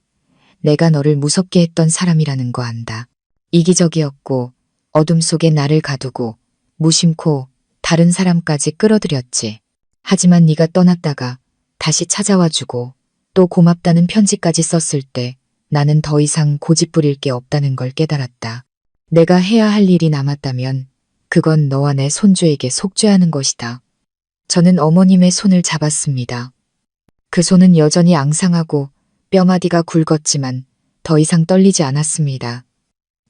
S1: 내가 너를 무섭게 했던 사람이라는 거 안다. 이기적이었고 어둠 속에 나를 가두고 무심코 다른 사람까지 끌어들였지. 하지만 네가 떠났다가 다시 찾아와주고 또 고맙다는 편지까지 썼을 때 나는 더 이상 고집부릴 게 없다는 걸 깨달았다. 내가 해야 할 일이 남았다면 그건 너와 내 손주에게 속죄하는 것이다. 저는 어머님의 손을 잡았습니다. 그 손은 여전히 앙상하고 뼈마디가 굵었지만 더 이상 떨리지 않았습니다.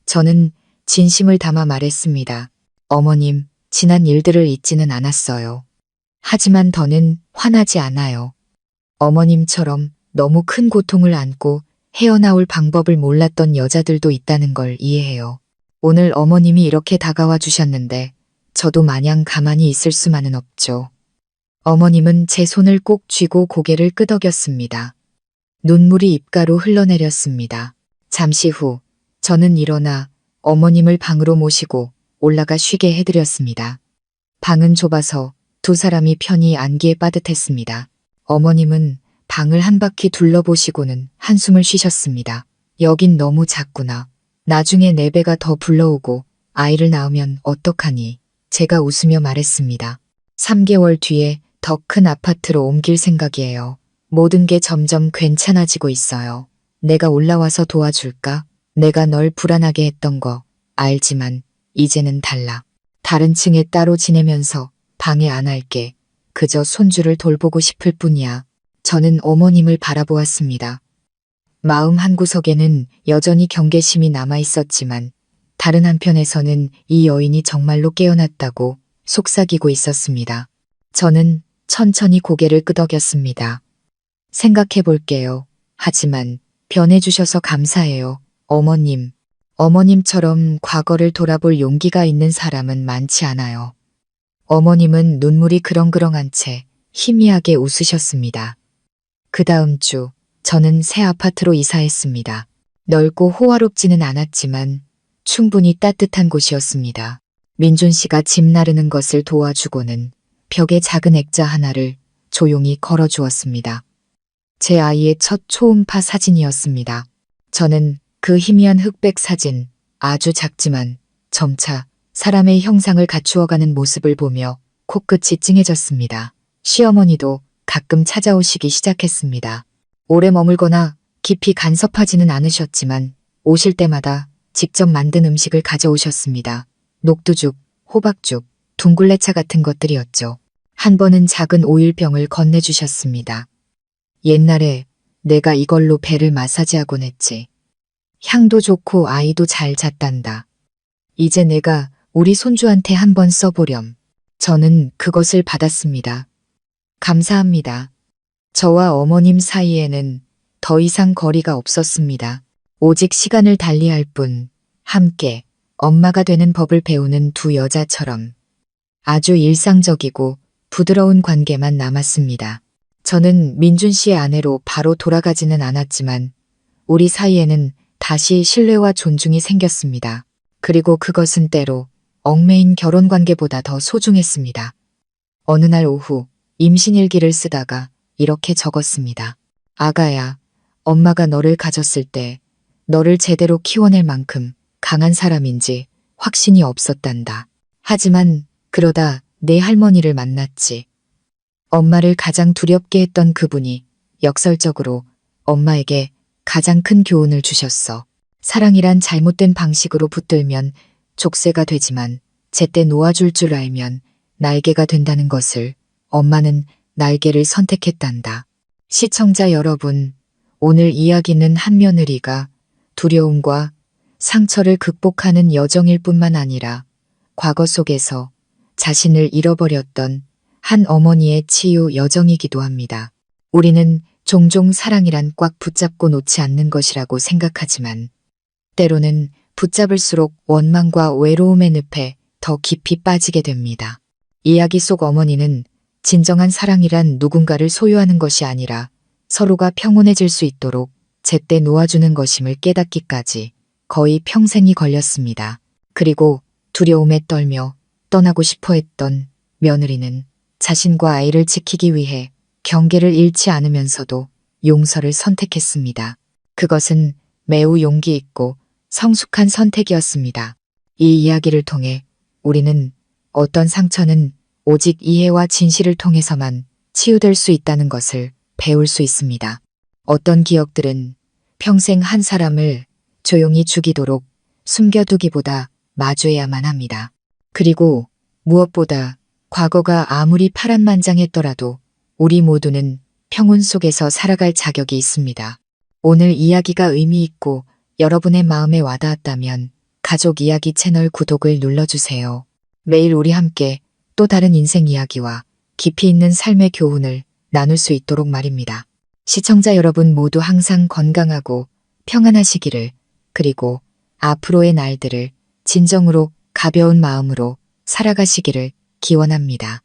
S1: 저는 진심을 담아 말했습니다. 어머님, 지난 일들을 잊지는 않았어요. 하지만 더는 화나지 않아요. 어머님처럼 너무 큰 고통을 안고 헤어나올 방법을 몰랐던 여자들도 있다는 걸 이해해요. 오늘 어머님이 이렇게 다가와 주셨는데 저도 마냥 가만히 있을 수만은 없죠. 어머님은 제 손을 꼭 쥐고 고개를 끄덕였습니다. 눈물이 입가로 흘러내렸습니다. 잠시 후 저는 일어나 어머님을 방으로 모시고 올라가 쉬게 해드렸습니다. 방은 좁아서 두 사람이 편히 안기에 빠듯했습니다. 어머님은 방을 한 바퀴 둘러보시고는 한숨을 쉬셨습니다. 여긴 너무 작구나. 나중에 내 배가 더 불러오고 아이를 낳으면 어떡하니? 제가 웃으며 말했습니다. 3개월 뒤에 더 큰 아파트로 옮길 생각이에요. 모든 게 점점 괜찮아지고 있어요. 내가 올라와서 도와줄까? 내가 널 불안하게 했던 거 알지만 이제는 달라. 다른 층에 따로 지내면서 방해 안 할게. 그저 손주를 돌보고 싶을 뿐이야. 저는 어머님을 바라보았습니다. 마음 한구석에는 여전히 경계심이 남아 있었지만 다른 한편에서는 이 여인이 정말로 깨어났다고 속삭이고 있었습니다. 저는 천천히 고개를 끄덕였습니다. 생각해 볼게요. 하지만 변해주셔서 감사해요. 어머님. 어머님처럼 과거를 돌아볼 용기가 있는 사람은 많지 않아요. 어머님은 눈물이 그렁그렁한 채 희미하게 웃으셨습니다. 그 다음 주 저는 새 아파트로 이사했습니다. 넓고 호화롭지는 않았지만 충분히 따뜻한 곳이었습니다. 민준 씨가 집 나르는 것을 도와주고는 벽에 작은 액자 하나를 조용히 걸어주었습니다. 제 아이의 첫 초음파 사진이었습니다. 저는 그 희미한 흑백 사진, 아주 작지만 점차 사람의 형상을 갖추어가는 모습을 보며 코끝이 찡해졌습니다. 시어머니도 가끔 찾아오시기 시작했습니다. 오래 머물거나 깊이 간섭하지는 않으셨지만 오실 때마다 직접 만든 음식을 가져오셨습니다. 녹두죽, 호박죽, 둥글레차 같은 것들이었죠. 한 번은 작은 오일병을 건네주셨습니다. 옛날에 내가 이걸로 배를 마사지하곤 했지. 향도 좋고 아이도 잘 잤단다. 이제 내가 우리 손주한테 한번 써보렴. 저는 그것을 받았습니다. 감사합니다. 저와 어머님 사이에는 더 이상 거리가 없었습니다. 오직 시간을 달리할 뿐 함께 엄마가 되는 법을 배우는 두 여자처럼 아주 일상적이고 부드러운 관계만 남았습니다. 저는 민준 씨의 아내로 바로 돌아가지는 않았지만 우리 사이에는 다시 신뢰와 존중이 생겼습니다. 그리고 그것은 때로 얽매인 결혼관계보다 더 소중했습니다. 어느 날 오후 임신일기를 쓰다가 이렇게 적었습니다. 아가야, 엄마가 너를 가졌을 때 너를 제대로 키워낼 만큼 강한 사람인지 확신이 없었단다. 하지만 그러다 내 할머니를 만났지. 엄마를 가장 두렵게 했던 그분이 역설적으로 엄마에게 가장 큰 교훈을 주셨어. 사랑이란 잘못된 방식으로 붙들면 족쇄가 되지만 제때 놓아줄 줄 알면 날개가 된다는 것을 엄마는 날개를 선택했단다. 시청자 여러분, 오늘 이야기는 한 며느리가 두려움과 상처를 극복하는 여정일 뿐만 아니라 과거 속에서 자신을 잃어버렸던 한 어머니의 치유 여정이기도 합니다. 우리는 종종 사랑이란 꽉 붙잡고 놓지 않는 것이라고 생각하지만 때로는 붙잡을수록 원망과 외로움의 늪에 더 깊이 빠지게 됩니다. 이야기 속 어머니는 진정한 사랑이란 누군가를 소유하는 것이 아니라 서로가 평온해질 수 있도록 제때 놓아주는 것임을 깨닫기까지 거의 평생이 걸렸습니다. 그리고 두려움에 떨며 떠나고 싶어 했던 며느리는 자신과 아이를 지키기 위해 경계를 잃지 않으면서도 용서를 선택했습니다. 그것은 매우 용기 있고 성숙한 선택이었습니다. 이 이야기를 통해 우리는 어떤 상처는 오직 이해와 진실을 통해서만 치유될 수 있다는 것을 배울 수 있습니다. 어떤 기억들은 평생 한 사람을 조용히 죽이도록 숨겨두기보다 마주해야만 합니다. 그리고 무엇보다 과거가 아무리 파란만장했더라도 우리 모두는 평온 속에서 살아갈 자격이 있습니다. 오늘 이야기가 의미 있고 여러분의 마음에 와닿았다면 가족 이야기 채널 구독을 눌러주세요. 매일 우리 함께 또 다른 인생 이야기와 깊이 있는 삶의 교훈을 나눌 수 있도록 말입니다. 시청자 여러분 모두 항상 건강하고 평안하시기를, 그리고 앞으로의 날들을 진정으로 가벼운 마음으로 살아가시기를 기원합니다.